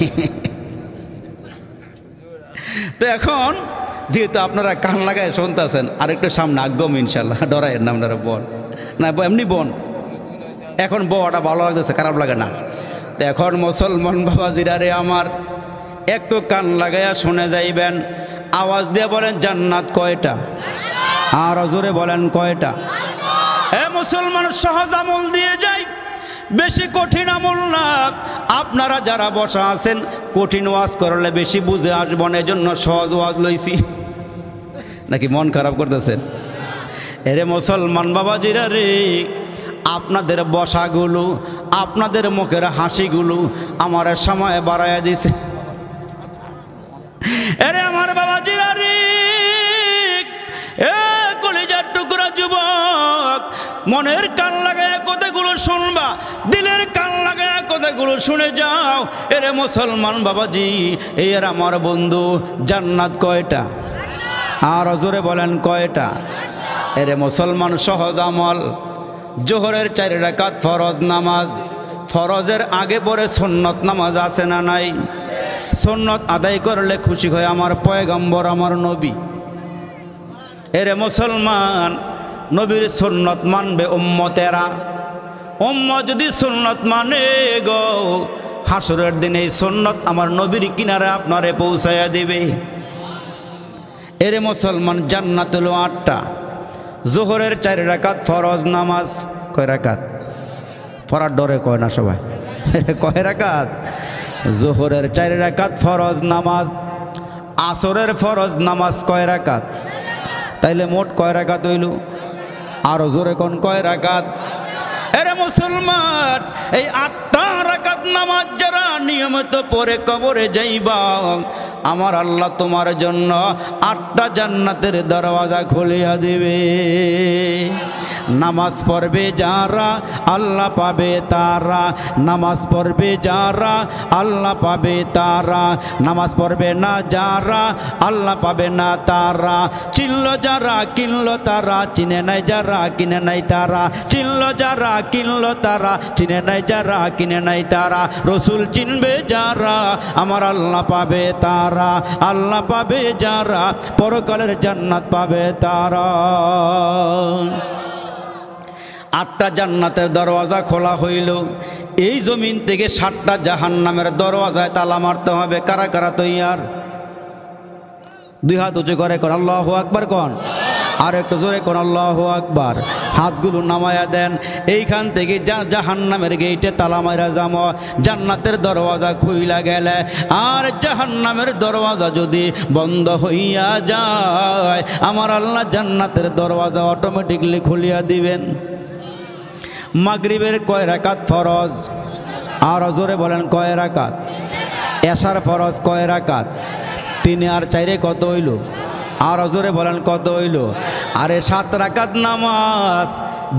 তো এখন যেহেতু আপনারা কান লাগায় শুনতেছেন, আর একটু সামনে আগ্রম ইনশাল্লাহ, ডরাইয়ের না আপনারা, বল না এমনি বন, এখন বটা ভালো লাগতেছে, খারাপ লাগে না। তো এখন মুসলমান বাবাজিরা রে আমার, একটু কান লাগাইয়া শুনে যাইবেন, আওয়াজ দিয়ে বলেন জান্নাত কয়টা? আর জোরে বলেন কয়টা? এ মুসলমান, সহজ আমল দিয়ে যাই, বেশি কঠিন আমল না। আপনারা যারা বসা আছেন কঠিন ওয়াজ করলে বেশি বুঝে আসবেন, এজন্য সহজ ওয়াজ লইছি। নাকি মন খারাপ করতেছেন? এরে মুসলমান বাবাজিরা রে, আপনাদের বসাগুলো, আপনাদের মুখের হাসিগুলো আমার সময় বাড়াইয়া দিছে। এরে আমার বাবাজিরা রে, এ কলিজার টুকরা যুবক, মনের কান লাগায় কথাগুলো শুনবা, দিলের কান লাগায় কথাগুলো শুনে যাও। এরে মুসলমান বাবাজি, এর আমার বন্ধু, জান্নাত কয়টা? আর জোরে বলেন কয়টা? এরে মুসলমান সহজ আমল, জোহরের 4 রাকাত ফরজ নামাজ, ফরজের আগে পরে সুন্নত নামাজ আছে না নাই? সুন্নত আদায় করলে খুশি হয় আমার পয়গম্বর, আমার নবী। এরে মুসলমান, নবীর সুন্নত মানবে উম্মতেরা। উম্মত যদি সুন্নত মানে গো, হাসরের দিন এই সুন্নত আমার নবীর কিনারে আপনারে পৌঁছাইয়া দিবে। এরে মুসলমান, জান্নাত হলো 8টা। জোহরের 4 রাকাত ফরজ নামাজ, কয় রাকাত? পড়ার ডরে কয় না সবাই, কয় রাকাত? জোহরের 4 রাকাত ফরজ নামাজ, আসরের ফরজ নামাজ কয় রাকাত? তাইলে মোট কয় রাকাত হইল? আরো জোরে কোন কয় রাকাত? এরে মুসলমান, এই 8টা রাকাত নামাজ যারা নিয়মিত পড়ে কবরে যাইবা, আমার আল্লাহ তোমার জন্য 8টা জান্নাতের দরওয়াজা খুলিয়া দিবে। নামাজ পড়বে যারা আল্লাহ পাবে তারা, নামাজ পড়বে যারা আল্লাহ পাবে তারা, নামাজ পড়বে না যারা আল্লাহ পাবে না তারা। চিনল যারা কিনল তারা, চিনে নাই যারা কিনে নাই তারা, চিনল যারা কিনল তারা, চিনে নাই যারা কিনে নাই তারা। রসুল চিনবে যারা আমার আল্লাহ পাবে তারা, আল্লাহ পাবে যারা পরকালের জান্নাত পাবে তারা। 8টা জান্নাতের দরওয়াজা খোলা হইল, এই জমিন থেকে 7টা জাহান্নামের দরওয়াজায় তালা মারতে হবে। কারা কারা তৈয়ার? 2 হাত উঁচু করে কোন আল্লাহু আকবার কোন, আর একটু জোরে কোন আল্লাহু আকবার। হাতগুলো নামায়া দেন। এইখান থেকে জাহান্নামের গেইটে তালা মারা যাম, জান্নাতের দরওয়াজা খুইলা গেলে আর জাহান্নামের দরওয়াজা যদি বন্ধ হইয়া যায়, আমার আল্লাহ জান্নাতের দরওয়াজা অটোমেটিকলি খুলিয়া দিবেন। মাগরিবের কয় রাকাত ফরজ? আর জোরে বলেন কয় রাকাত? এশার ফরজ কয় রাকাত? 3 আর 4 কত হইল? আর জোরে বলেন কত হইল? আরে 7 রাকাত নামাজ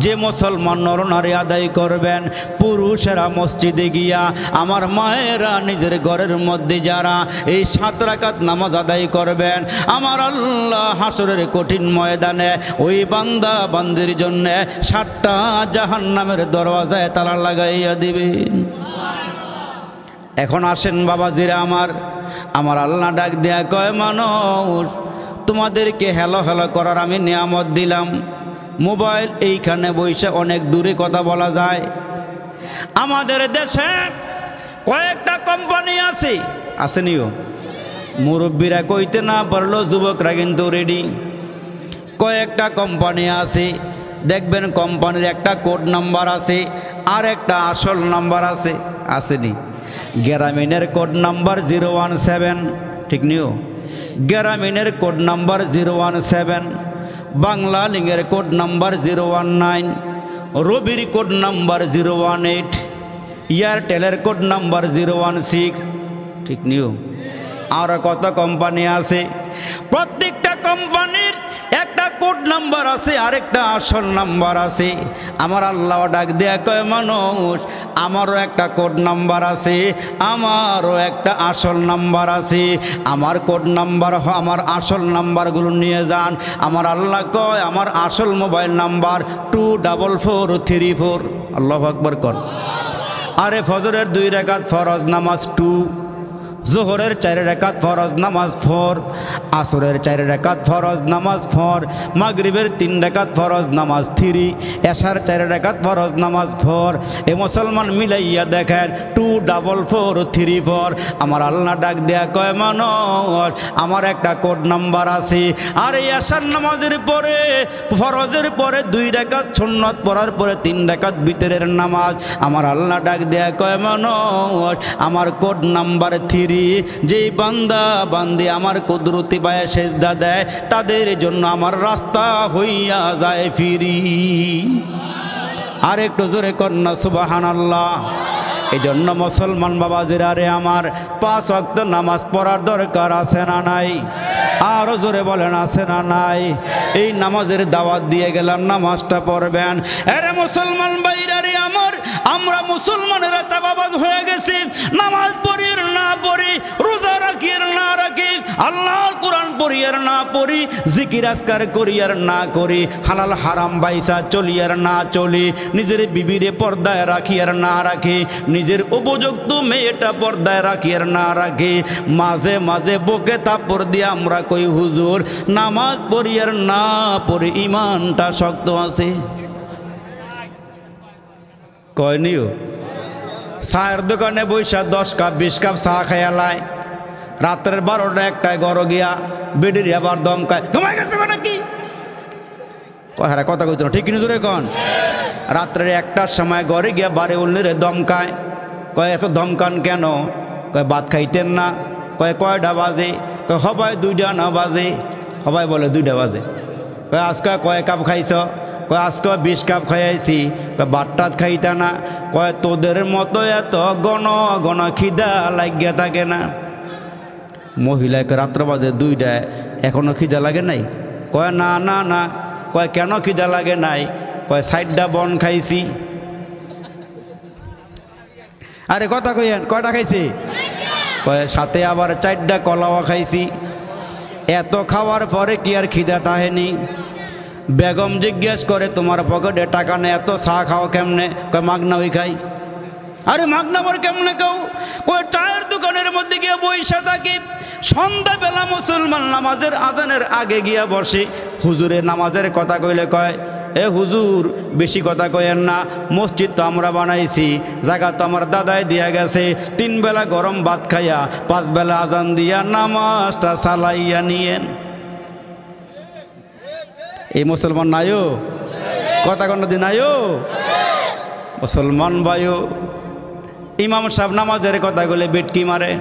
যে মুসলমান নরনারী আদায় করবেন, পুরুষেরা মসজিদে গিয়া, আমার মায়েরা নিজের ঘরের মধ্যে যারা এই 7 রাকাত নামাজ আদায় করবেন, আমার আল্লাহ হাসরের কঠিন ময়দানে ওই বান্দা বান্দির জন্য 7টা জাহান্নামের দরওয়াজায় তালা লাগাইয়া দিবেন। এখন আসেন বাবাজিরা আমার, আমার আল্লাহ ডাক দেয়া কয়, মানুষ তোমাদেরকে হ্যালো হ্যালো করার আমি নিয়ামত দিলাম। মোবাইল এইখানে বসে অনেক দূরে কথা বলা যায়। আমাদের দেশে কয়েকটা কোম্পানি আছে, আসেনিও? মুরব্বীরা কইতে না পারলো, যুবকরা কিন্তু রেডি। কয়েকটা কোম্পানি আছে, দেখবেন কোম্পানির একটা কোড নাম্বার আছে আর একটা আসল নাম্বার আছে, আসেনি? গ্রামীণের কোড নাম্বার 017, ঠিক নিও? গ্রামীণের কোড নাম্বার 017, বাংলা লিঙ্গের কোড নাম্বার 019, রবির কোড নাম্বার 018, এয়ারটেলের কোড নাম্বার 016, ঠিক নিও? আর কত কোম্পানি আছে? প্রত্যেকটা কোম্পানির একটা কোড নাম্বার আছে, আরেকটা আসল নাম্বার আছে। আমার আল্লাহ ডাক দেয়া কয়, মানুষ আমারও একটা কোড নাম্বার আছে, আমারও একটা আসল নাম্বার আছে। আমার কোড নাম্বার, আমার আসল নাম্বারগুলো নিয়ে যান। আমার আল্লাহ কয়, আমার আসল মোবাইল নাম্বার 24434। আল্লাহু আকবার কর। আরে ফজরের 2 রাকাত ফরজ নামাজ 2, জোহরের 4 রাকাত ফরজ নামাজ পড়, আসরের 4 রাকাত ফরজ নামাজ পড়, মাগরিবের 3 রাকাত ফরজ নামাজ 3, এশার 4 রাকাত ফরজ নামাজ পড়। এ মুসলমান মিলাইয়া দেখেন 2 4 4 3 4। আমার আল্লাহ ডাক দেয়া কয় মানুষ আমার একটা কোড নাম্বার আছে। আর এই এশার নামাজের পরে ফরজের পরে 2 রাকাত সুন্নাত পড়ার পরে 3 রাকাত ভিতরের নামাজ, আমার আল্লাহ ডাক দেয়া কয় মানুষ আমার কোড নাম্বার 3। যেই বান্দা বান্দি আমার কুদরতি পায়ে সেজদা দেয় তাদের জন্য আমার রাস্তা হইয়া যায় ফিরি। আর একটু জোরে কন্যা সুবহানাল্লাহ। এই জন্য মুসলমান বাবাজিরা রে আমার 5 ওয়াক্ত নামাজ পড়ার দরকার আছে না নাই? আরো জোরে বলেন আছে না নাই? এই নামাজের দাওয়াত দিয়ে গেলাম, নামাজটা পড়বেন। আরে মুসলমান ভাইরা রে আমার, আমরা মুসলমানেরা চাপাবাজ হয়ে গেছি। নামাজ পড়ি আর না পড়ি, রোজা রাখি আর না রাখি, আল্লাহর কোরআন পড়ি আর না পড়ি, জিকির আজকার করি আর না করি, হালাল হারাম বাইসা চলি আর না চলি, নিজের বিবিরে পর্দায় রাখি আর না রাখি, নিজের উপযুক্ত মেয়েটা পর্দায় রাখি আর না রাখি, মাঝে মাঝে বকে তাপড় দিয়ে আমরা কই হুজুর নামাজ পড়ি আর না পড়ি ইমানটা শক্ত আছে। কয়নিও চায়ের দোকানে বৈশা 10 কাপ 20 কাপ চা খাইয়ালায়, রাত্রের 12টা 1টায় ঘর গিয়া বেডির আবার দম খায়, ঘুমাই গেছে নাকি? হ্যাঁ কথা কইতো না, ঠিক কিনা জোরে কন? রাত্রের 1টার সময় ঘরে গিয়া বারে উল্লিরে দম খায়। কয় এত দমকান কেন? কয় ভাত খাইতেন না। কয় কয়টা বাজে? কয় হবাই 2টা না বাজে। হবাই বলে 2টা বাজে। কয় আজকে কয় কাপ খাইছ? কয় আজকে 20 কাপ খাইয়াছি। কয় ভাতটাত খাইতা না? কয় তোদের মতো এত ঘন ঘন খিদা লাগিয়া থাকে না। মহিলাকে রাত্র বাজে 2টায়, এখনো খিদা লাগে নাই? কয় না না না। কয় কেন খিদা লাগে নাই? কয় 60টা বন খাইছি। আরে কথা কইয়েন, কয়টা খাইছি? কয় সাথে আবার 4টা কলাও খাইছি। এত খাওয়ার পরে কি আর খিদা তাহেনি? বেগম জিজ্ঞেস করে তোমার পকেটে টাকা নেই, এত চা খাও কেমনে? কয় মাগনা ওই খাই। আরে মাগনা পর কেমনে খাও? কয় চায়ের দোকানের মধ্যে গিয়ে বইসা থাকি, সন্ধ্যাবেলা মুসলমান নামাজের আজানের আগে গিয়া বসে, হুজুরের নামাজের কথা কইলে কয় এ হুজুর বেশি কথা কয়েন না, মসজিদ তো আমরা বানাইছি, জায়গা তো আমার দাদাই দিয়া গেছে, 3 বেলা গরম ভাত খাইয়া 5 বেলা আজান দিয়া নামাজটা চালাইয়া নিয়েন। এই মুসলমান নাইও? কথা কোন দিন আয়ো মুসলমান ভাইও। ইমাম সাহেব নামাজের কথা বলে বেটকি মারে,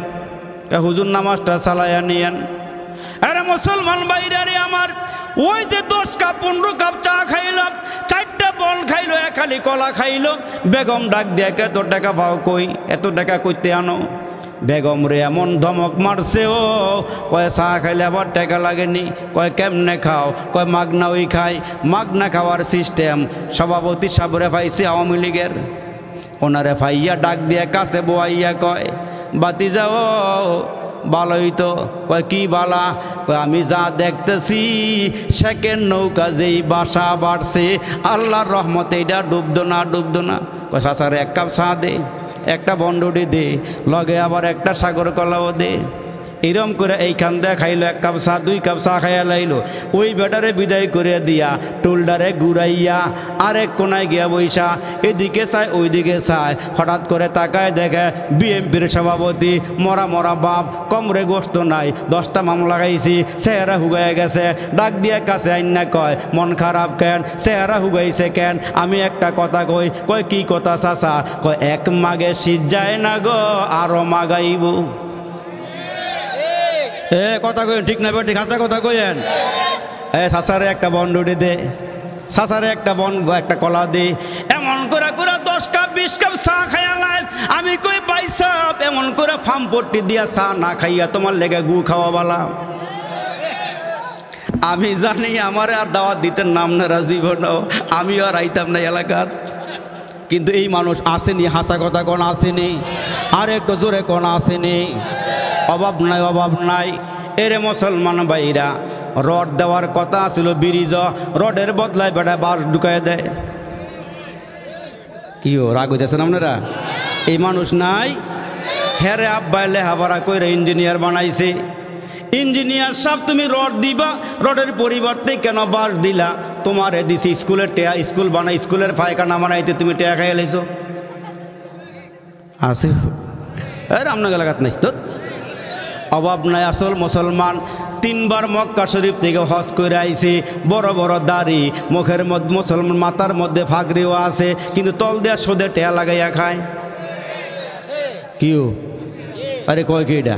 হুজুর নামাজটা চালাইয়া নিয়েন। আরে মুসলমান ভাইরা রে আমার, ওই যে 10 কাপ 15 কাপ চা খাইল, 4টা বল খাইলো, 1 খালি কলা খাইলো, বেগম ডাক দিয়ে এত টাকা পাও কই? এত টাকা কইতে আনো? বেগম রে এমন ধমক মারছে, ও কয় চা খাইলে আবার টাকা লাগেনি। কয় কেমনে খাও? কয় মাগনা ওই খাই। মাগনা খাওয়ার সিস্টেম সভাপতি সাবরে পাইছে আওয়ামী লীগের, ওনারে ফাইয়া ডাক দিয়ে কাছে বোয়াইয়া কয় বাতি যাও ভালোই তো। কয় কি বালা? কয় আমি যা দেখতেছি সেকেন্ড নৌকা যেই বাসা বাড়ছে, আল্লাহর রহমতে এটা ডুবতো না ডুবতো না। কয় চাচার 1 কাপ চা দে, একটা বন্ডুটি দে, লগে আবার একটা সাগর কলাও দে। এরম করে এইখান দিয়ে খাইলো 1 কাপ চা, 2 কাপ চা খাইয়া লাইলো। ওই বেটারে বিদায় করে দিয়া টুলডারে ঘুরাইয়া আরেক কোনায় গিয়া বইসা এদিকে চায় ওইদিকে চায়, হঠাৎ করে তাকায় দেখে বিএমপির সভাপতি মরা মরা বাপ, কমরে গোস্ত নাই, 10টা মামলা লাগাইছি, চেহারা হুগাইয়া গেছে। ডাক দিয়া কাছে আইনা কয় মন খারাপ কেন? চেহারা হুগাইছে কেন? আমি একটা কথা কই। কয় কি কথা চাচা? কয় 1 মাগে শীত যায় না গো, আরো মাগাইব। কথা কইন ঠিক না বেটি? খাসা কথা কইেন। চাচারে একটা বন্ডুটি দে, চাচারে একটা কলা দে। এমন করে করে 10 কাপ 20 কাপ চা খাইয়া লাই। আমি কই ভাই সাহেব এমন করে ফার্ম পট্টি দিয়া চা না খাইয়া তোমার লেগে গু খাওয়া বালা। আমি জানি আমার আর দাওয়াত দিতেন নাম না জীবন, আমিও আর আইতাম না এলাকাত। কিন্তু এই মানুষ আসেনি, হাসা কথা কোন আসেনি, আর একটু জোরে কোন আসেনি। অভাব নাই, অভাব নাই। এরে মুসলমান ভাইরা, রড দেওয়ার কথা ছিল ব্রিজ, রডের বদলায় বেটা বাস ঢুকায় দেয়। কি রাগ হইতেছেন আপনারা? এই মানুষ নাই? হেরে আব্বাই লেহাপড়া কইরা ইঞ্জিনিয়ার বানাইছে। ইঞ্জিনিয়ার সাহেব তুমি রড দিবা, রডের পরিবর্তে কেন বাঁশ দিলা? তোমারে দিছি স্কুলের টেয়া, স্কুল বানাই, স্কুলের পায়খানা বানাইতে তুমি টেয়া খাইয়া লাইছো। আছে আপনার এলাকাত নেই তো অভাব নাই। আসল মুসলমান 3 বার মক্কা শরীফ থেকে হজ করে আইছে, বড় বড় দাড়ি, মুখের মধ্যে মুসলমান মাথার মধ্যে ফাগরিও আছে, কিন্তু তল দেয়া সোদে টেয়া লাগাইয়া খায়। কিউ আরে কয় কি এটা?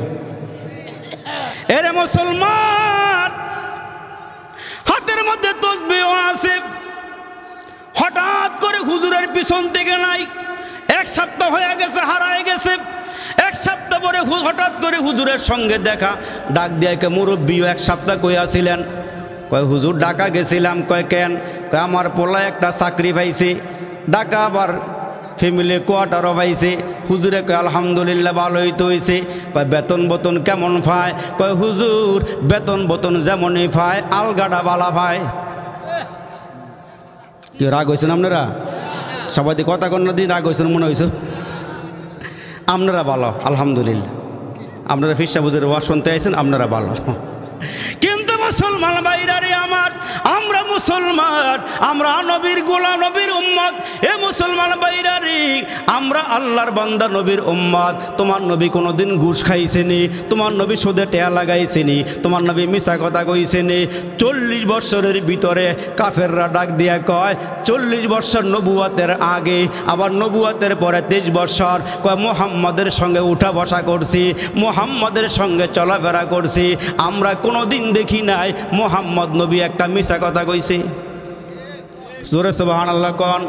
এরে মুসলমান, হাতের মধ্যে তসবিহ আছে, হঠাৎ করে হুজুরের পিছন থেকে নাই, 1 সপ্তাহ হয়ে গেছে, হারায় গেছে। 1 সপ্তাহ পরে হঠাৎ করে হুজুরের সঙ্গে দেখা, ডাক দিয়ে কে মুরব্বিও 1 সপ্তাহ কইয়াছিলেন? কয় হুজুর ঢাকা গেছিলাম। কয় কেন? কয় আমার পোলা একটা চাকরি পাইছে, ঢাকা আবার ফ্যামিলি কোয়ার্টারও পাইছে। হুজুরে কয় আলহামদুলিল্লাহ, ভালোই তো হয়েছে। কয় বেতন বতন কেমন পায়? কয় হুজুর বেতন বতন যেমনই পায়, আলগাটা বালা পায়। কি রাগ হয়েছেন আপনারা? সবাই কথা কন্যা দিন রাগ হয়েছেন মনে হয়েছে? আপনারা ভালো আলহামদুলিল্লাহ, আপনারা ফিরসা বুঝের ওয়াজ শুনতে আইছেন, আপনারা ভালো। কিন্তু মুসলমান ভাইরা রে আমার, আমরা মুসলমান, আমরা নবীর গোলাম, নবীর উম্মত। এ মুসলমান ভাইরা রে, আমরা আল্লাহর বান্দা, নবীর উম্মত। তোমার নবী কোনোদিন ঘুষ খাইছেনি? তোমার নবী সুদে টেয়া লাগাইছেনি? তোমার নবী মিছা কথা কইছেনি? 40 বছরের ভিতরে কাফেররা ডাক দিয়া কয় 40 বছর নবুয়াতের আগে, আবার নবুয়াতের পরে 23 বছর, কয় মুহাম্মদের সঙ্গে উঠা বসা করছি, মুহাম্মদের সঙ্গে চলাফেরা করছি, আমরা কোনোদিন দেখি নাই মুহাম্মদ নবী একটা মিছা কথা কইছে। জোরে সুবহানাল্লাহ কোন।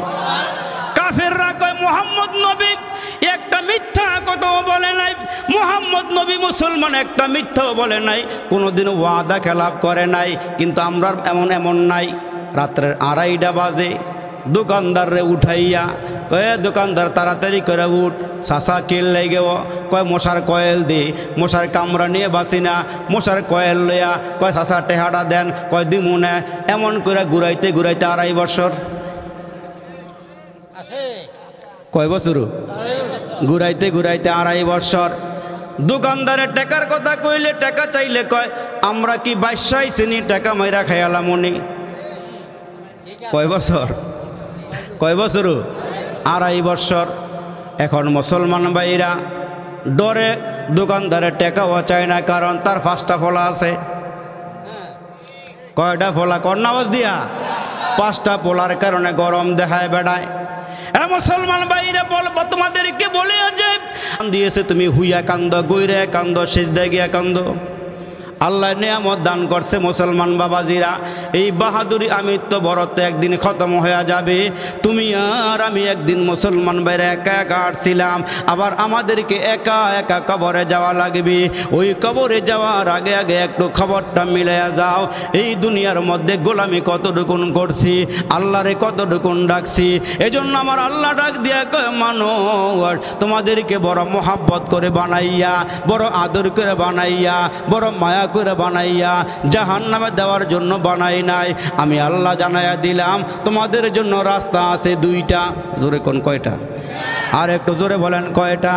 কাফেররা কয় মুহাম্মদ নবী একটা মিথ্যা কথাও বলে নাই, মুহাম্মদ নবী মুসলমান একটা মিথ্যাও বলে নাই, কোনোদিন ওয়াদা খেলাপ করে নাই। কিন্তু আমরা এমন নাই, রাত্রের 2:30 বাজে দোকানদাররে উঠাইয়া কয়ে দোকানদার তাড়াতাড়ি করে উঠ, চাষা কিল লেগে, কয় মশার কয়েল দি, মশার কামড়া নিয়ে বাঁচি না, মশার কয়েল লইয়া কয় চাষা টেহাটা দেন, কয় দিমু না। এমন করে ঘুরাইতে ঘুরাইতে 2.5 বছর, কয় বছর ঘুরাইতে ঘুরাইতে 2.5 বছর। দোকানদারের টাকার কথা কইলে, টাকা চাইলে কয় আমরা কি বাদশাহ চিনি, টাকা মাইরা খাইয়ালাম উনি। কয় বছর? কয় বছর? 2.5 বছর। এখন মুসলমান ভাইরা ডরে দোকানদারের টাকাও চায় না, কারণ তার 5টা ফলা আছে। কয়টা ফলা? কর্নাবাজ দিয়া 5টা পোলার কারণে গরম দেখায় বেড়ায়। মুসলমান ভাইরা বলবো তোমাদেরকে বলে যে দিয়েছে, তুমি হুইয়া কান্দ, গইরে কান্দ, সিজদা গিয়া কান্দ। আল্লাহ নিয়ামত দান করছে মুসলমান বাবাজিরা, এই বাহাদুরি আমিত্ব বরত্ব একদিন খতম হয়ে যাবে। তুমি আর আমি একদিন মুসলমান ভাইরা একা একা আসছিলাম, আবার আমাদেরকে একা একা কবরে যাওয়া লাগবে। ওই কবরে যাওয়ার আগে আগে একটু খবরটা মিলাইয়া যাও, এই দুনিয়ার মধ্যে গোলামি কতটুকুন করছি, আল্লাহরে কতটুকুন ডাকছি। এজন্য আমার আল্লাহ ডাক দিয়া কয় মানুষ তোমাদেরকে বড় মোহাব্বত করে বানাইয়া, বড় আদর করে বানাইয়া, বড় মায়া করে বানাইয়া জাহান্নামে দেওয়ার জন্য বানাই নাই। আমি আল্লাহ জানাইয়া দিলাম তোমাদের জন্য রাস্তা আছে 2টা। জোরে কোন? কয়টা? আর একটু জোরে বলেন কয়টা?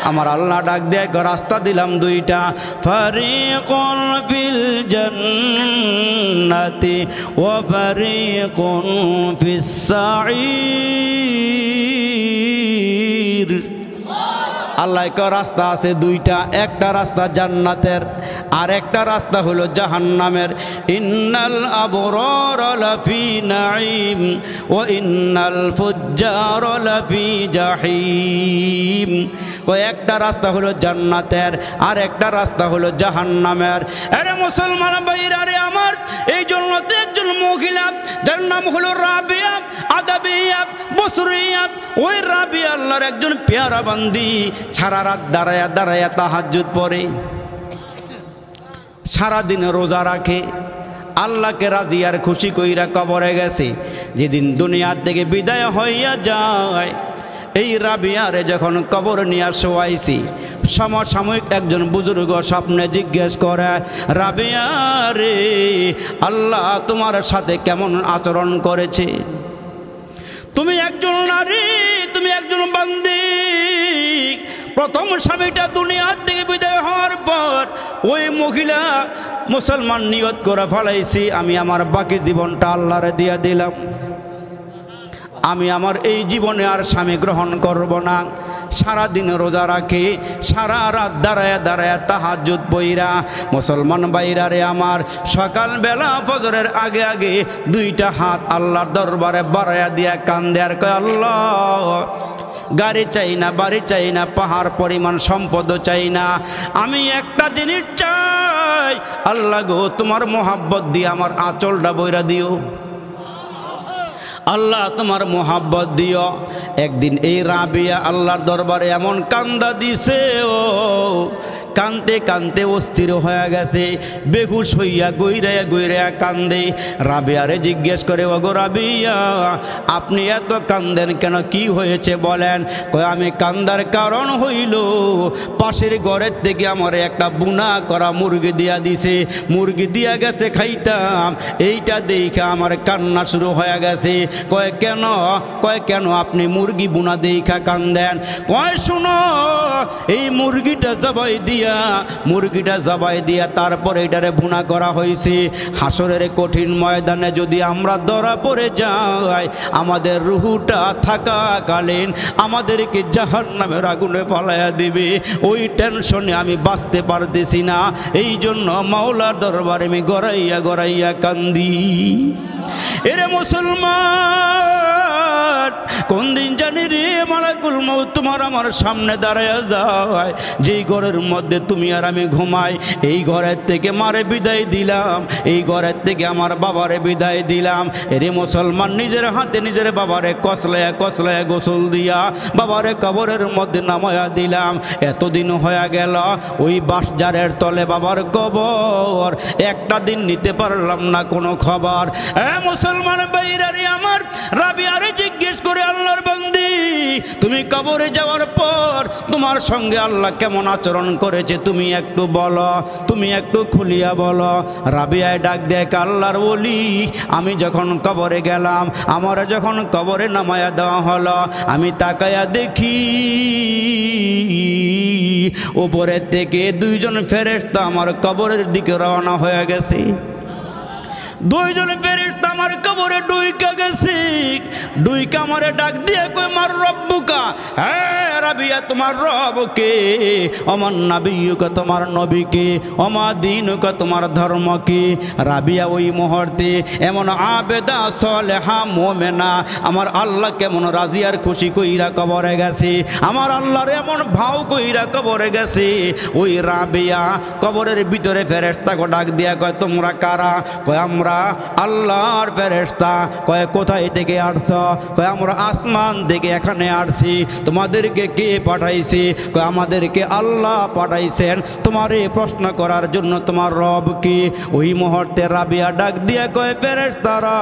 আমার আল্লাহ ডাক দিয়ে রাস্তা দিলাম 2টা। ফারিকুন ফিল জান্নাতি ওয়া ফারিকুন ফিস সাঈর। আল্লাহ রাস্তা আছে 2টা, একটা রাস্তা জান্নাতের, আর একটা রাস্তা হলো জাহান্নামের। ইন্নাল আবরার লাফি নাঈম ওয়া ইন্নাল ফুজ্জার লাফি জাহিম। একটা রাস্তা হলো জান্নাতের, আর একটা রাস্তা হলো জাহান্নামের। আরে মুসলমান ভাইরা রে আমার, এই জন্য তো একজন মহিলা যার নাম হলো রাবিয়া আদাবিয়া বসরিয়া, ওই রাবিয়া আল্লাহর একজন পেয়ারা বান্দি, সারা রাত দাঁড়ায়া দাঁড়ায়া তাহাজ্জুদ পড়ে, সারাদিন রোজা রাখে, আল্লাহকে রাজি আর খুশি কইরা কবরে গেছে। যেদিন দুনিয়া থেকে বিদায় হইয়া যায়, এই রাবিয়ারে যখন কবর নিয়ে শোয়াইছি, সমসাময়িক একজন বুজুর্গ স্বপ্নে জিজ্ঞেস করে, রাবিয়া রে, আল্লাহ তোমার সাথে কেমন আচরণ করেছে? তুমি একজন নারী, তুমি একজন বান্দি, প্রথম স্বামীটা দুনিয়ার থেকে বিদায় হওয়ার পর ওই মহিলা মুসলমান নিয়ত করে ফেলাইছি, আমি আমার বাকি জীবনটা আল্লাহরে দিয়ে দিলাম, আমি আমার এই জীবনে আর স্বামী গ্রহণ করব না। সারাদিন রোজা রাখে, সারা রাত দাঁড়ায় দাঁড়ায় তাহাজ্জুদ পইরা, মুসলমান বাইরারে আমার সকালবেলা ফজরের আগে আগে দুইটা হাত আল্লাহর দরবারে বাড়াইয়া দিয়া কান্দে আর কয়, আল্লাহ গাড়ি চাই না, বাড়ি চাই না, পাহাড় পরিমাণ সম্পদও চাই না, আমি একটা জিনিস চাই, আল্লাহ গো তোমার মোহাব্বত দিয়ে আমার আঁচলটা বইরা দিও, আল্লাহ তোমার মোহাব্বত দিও। একদিন এই রাবিয়া আল্লাহর দরবারে এমন কান্দা দিছে, ও কানতে কানতে অস্থির হয়ে গেছে, বেহুশ হইয়া গইরাইয়া গইরাইয়া কান্দে। রাবিয়ারে জিজ্ঞেস করে, ওগো রাবিয়া আপনি এত কান্দেন কেন, কি হয়েছে বলেন? কয় আমি কান্দার কারণ হইল পাশের ঘরের থেকে আমার একটা বুনা করা মুরগি দিয়া দিছে, মুরগি দিয়া গেছে খাইতাম, এইটা দেখা আমার কান্না শুরু হয়ে গেছে। কয় কেন? কয় কেন আপনি মুরগি বুনা দেখা কান্দেন? কয় শুনো, এই মুরগিটা জবাই দিয়া তারপরে এটারে বুনা করা হয়েছে, হাসরের কঠিন ময়দানে যদি আমরা ধরা পড়ে যাই, আমাদের রুহুটা থাকাকালীন আমাদেরকে জাহান্নামের আগুনে পালাইয়া দিবে, ওই টেনশনে আমি বাঁচতে পারতেছি না, এই জন্য মাওলার দরবারে আমি গড়াইয়া গড়াইয়া কান্দি। এরে মুসলমান, কোন দিন জানি রে মালাকুল মউত তোমার আমার সামনে দাঁড়ায়া যায়, যেই ঘরের মধ্যে তুমি আর আমি ঘুমাই, এই ঘরের থেকে মারে বিদায় দিলাম, এই ঘরের থেকে আমার বাবারে বিদায় দিলাম। এরে মুসলমান, নিজের হাতে নিজের বাবারে কসলায়া কসলায়া গোসল দিয়া বাবারে কবরের মধ্যে নামায়া দিলাম। এতদিন হয়ে গেল ওই বাঁশঝাড়ের তলে বাবার কবর, একটা দিন নিতে পারলাম না কোনো খবর। মুসলমান বাইরারে আমার রাবিয়ারে জিজ্ঞেস করে, আল্লাহর বান্দি তুমি কবরে যাওয়ার পর তোমার সঙ্গে আল্লাহ কেমন আচরণ করেছে তুমি একটু বলো, তুমি একটু খুলিয়া বলো। রাবিয়ায় ডাক দেখ, আল্লাহর ওলি আমি যখন কবরে গেলাম, আমার যখন কবরে নামায়া দেওয়া হলো, আমি তাকায়া দেখি উপরের থেকে দুইজন ফেরেশতা আমার কবরের দিকে রওনা হয়ে গেছে। দুইজন ফেরেশতা আমার কবরে ডুইকা গেছে, ডুইকা আমারে ডাক দিয়ে কই, মার রব্বুকা, হ্যাঁ রাবিয়া তোমার রবকে, আমার নবীকে তোমার নবীকে, আমা দীনুকা তোমার ধর্মকে। রাবিয়া ওই মুহূর্তে এমন আবেদা সালেহা মুমিনা, আমার আল্লাহ কেমন রাজি আর খুশি কইরা কবরে গেছে, আমার আল্লাহর এমন ভাও কইরা কবরে গেছে। ওই রাবিয়া কবরের ভিতরে ফেরেশতাকে ডাক দিয়া কয়, তোমরা কারা? কয় আমরা আল্লাহর ফেরেশতা। কয় কোথায় থেকে আসছ? কয় আমরা আসমান থেকে এখানে আসছি। তোমাদেরকে কে পাঠাইছে? কয় আমাদেরকে আল্লাহ পাঠাইছেন তোমারে প্রশ্ন করার জন্য, তোমার রব কি? ওই মুহূর্তে রাবিয়া ডাক দিয়া কয়, ফেরেশতারা,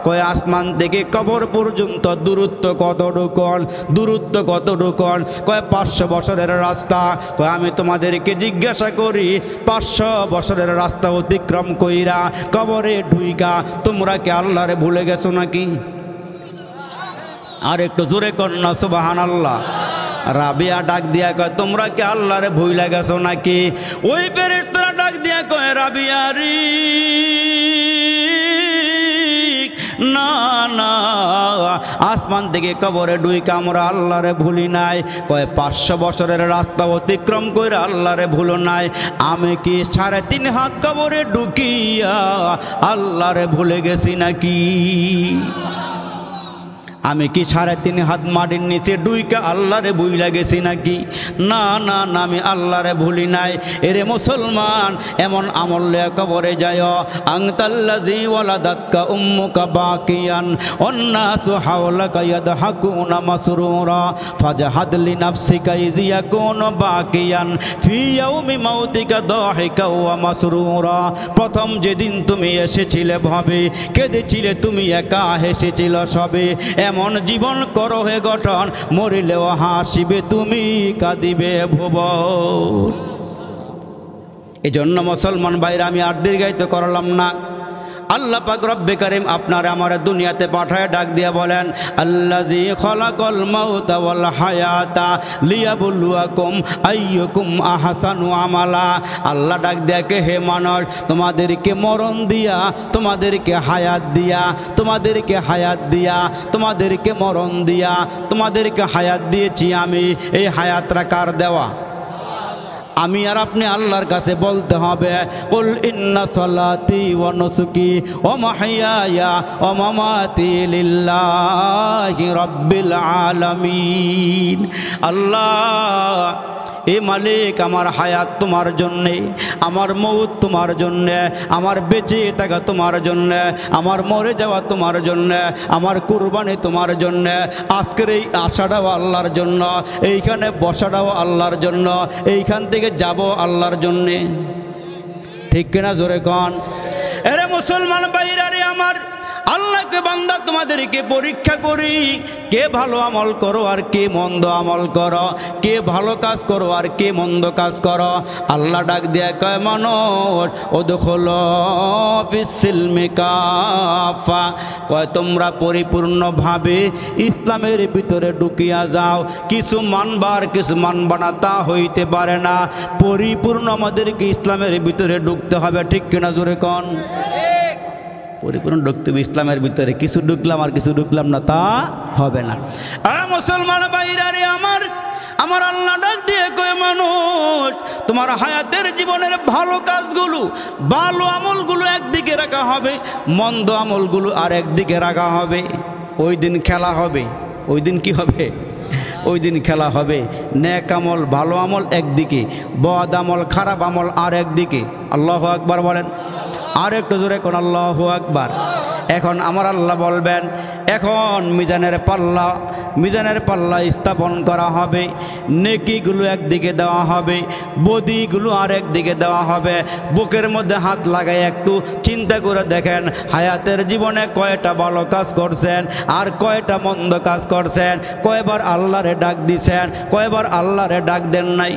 কয় আসমান থেকে কবর পর্যন্ত দূরত্ব কতটুকুন? দূরত্ব কতটুকুন? কয় 500 বছরের রাস্তা। কয় আমি তোমাদেরকে জিজ্ঞাসা করি, 500 বছরের রাস্তা অতিক্রম কইরা কবরে ঢুইকা তোমরা কি আল্লাহরে ভুলে গেছো নাকি? আর একটু জোরে কর না সুবহানাল্লাহ। রাবিয়া ডাক দিয়া কয়, তোমরা কি আল্লাহরে ভুলে গেছো নাকি? ওই ফেরেশতারা ডাক দিয়া কয়, রাবিয়া রে না না, আসমান থেকে কবরে ঢুইকা আমরা আল্লাহরে ভুলি নাই। কয় 500 বছরের রাস্তা অতিক্রম করে আল্লাহরে ভুলো নাই। আমি কি 3.5 হাত কবরে ঢুকিয়া আল্লাহরে ভুলে গেছি নাকি? আমি কি 3.5 হাত মাটির নিচে ডুইকা আল্লাহরে ভুইলা গেছি নাকি? না না না, আমি আল্লাহরে ভুলি নাই। এরে মুসলমান, এমন আমল লয়ে কবরে যায়, আনতাল্লাযী ওয়ালাদাতকা উম্মুকা বাকিয়ান ওয়ান্নাসু হাওলাকা ইয়াদহাকুনা মাসরুরা ফাজহাদ লিনাফসিকা ইয ইয়াকুনু বাকিয়ান ফি ইয়াউমি মাউতিকা দাহিকা ওয়া মাসরুরা। প্রথম যেদিন তুমি এসেছিলে ভাবে কেঁদেছিলে, তুমি একা হেসেছিল সবে, এমন জীবন করো হে গঠন, মরিলেও হাসিবে তুমি, কাঁদিবে ভুবন। এই জন্য মুসলমান ভাইরা, আমি আর দীর্ঘায়িত করলাম না, আল্লাহ পাক রব্বে কারীম আপনার আমার দুনিয়াতে পাঠায় ডাক দিয়ে বলেন আল্লাযী খালাকাল মাউতা ওয়াল হায়াতা লিয়াবলুয়াকুম আইয়ুকুম আহসানু আমালা। আল্লাহ ডাক দেখে হে মানুষ, তোমাদেরকে মরণ দিয়া, তোমাদেরকে হায়াত দিয়া, তোমাদেরকে হায়াত দিয়া, তোমাদেরকে মরণ দিয়া, তোমাদেরকে হায়াত দিয়েছি আমি। এই হায়াতটা কার দেওয়া? আমি আর আপনি আল্লাহর কাছে বলতে হবে কুল ইন্না সালাতি ওয়া নুসুকি ওয়া মাহইয়ায়া ওয়া মামাতি লিল্লাহি রাব্বিল আলামিন। আল্লাহ এ মালিক, আমার হায়াত তোমার জন্যে, আমার মৌত তোমার জন্যে, আমার বেঁচে থাকা তোমার জন্যে, আমার মরে যাওয়া তোমার জন্যে, আমার কুরবানি তোমার জন্যে। আজকের এই আশাটাও আল্লাহর জন্য, এইখানে বসাটাও আল্লাহর জন্য, এইখান থেকে যাব আল্লাহর জন্যে। ঠিক কিনা জোরে কন? এরে মুসলমান ভাইরা রে আমার, আল্লাহকে বান্দা তোমাদেরকে পরীক্ষা করি, কে ভালো আমল করো আর কে মন্দ আমল করো, কে ভালো কাজ করো আর কে মন্দ কাজ করো। আল্লাহ ডাক দিয়ে কয় মানুষ উদখুলু ফিস-সিলমি কাফা, কয় তোমরা পরিপূর্ণভাবে ইসলামের ভিতরে ঢুকিয়া যাও। কিছু মানবার কিছু মানবা না তা হইতে পারে না, পরিপূর্ণ আমাদেরকে ইসলামের ভিতরে ঢুকতে হবে। ঠিক কিনা জোরে কন? পরিপূর্ণ ঢুকতে হবে ইসলামের ভিতরে, কিছু ঢুকলাম আর কিছু ঢুকলাম না তা হবে না। মুসলমান ভাইরা রে আমার, আমার আল্লাহ ডাক দিয়ে কয় মানুষ তোমার হায়াতের জীবনের ভালো কাজগুলো, ভালো আমলগুলো একদিকে রাখা হবে, মন্দ আমলগুলো আর একদিকে রাখা হবে। ওই দিন খেলা হবে। ওই দিন কি হবে? ওই দিন খেলা হবে। নেক আমল ভালো আমল একদিকে, বদ আমল খারাপ আমল আর একদিকে। আল্লাহু আকবার বলেন। আর একটু জোরে কোন আল্লাহু আকবার। এখন আমার আল্লাহ বলবেন, এখন মিজানের পাল্লা স্থাপন করা হবে। নেকিগুলো একদিকে দেওয়া হবে, বদিগুলো আর একদিকে দেওয়া হবে। বুকের মধ্যে হাত লাগায় একটু চিন্তা করে দেখেন, হায়াতের জীবনে কয়টা ভালো কাজ করছেন আর কয়টা মন্দ কাজ করছেন, কয়বার আল্লাহরে ডাক দিছেন, কয়বার আল্লাহরে ডাক দেন নাই।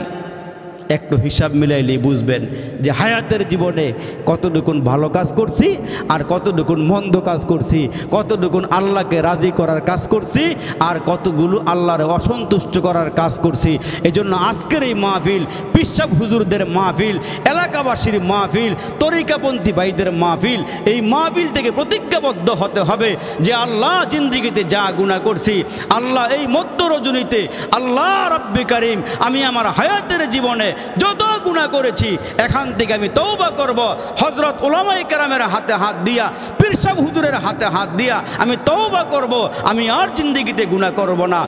একটু হিসাব মিলাইলেই বুঝবেন যে হায়াতের জীবনে কতটুকুন ভালো কাজ করছি আর কতটুকুন মন্দ কাজ করছি, কতটুকুন আল্লাহকে রাজি করার কাজ করছি আর কতগুলো আল্লাহর অসন্তুষ্ট করার কাজ করছি। এজন্য আজকের এই মাহফিল, পিসাব হুজুরদের মাহফিল, এলাকাবাসীর মাহফিল, তরিকাপন্থী ভাইদের মাহফিল, এই মাহফিল থেকে প্রতিজ্ঞাবদ্ধ হতে হবে যে আল্লাহ জিন্দিগিতে যা গুনাহ করছি, আল্লাহ এই মধ্য রজনীতে আল্লাহ রাব্বে কারীম আমি আমার হায়াতের জীবনে যত গুনাহ করেছি এখান থেকে আমি তওবা করব। হযরত উলামায়ে কেরামের হাতে হাত দিয়া, পীর সাহেব হুজুরের হাতে হাত দিয়া আমি তওবা করব। আমি আর জিন্দেগিতে গুনাহ করব না।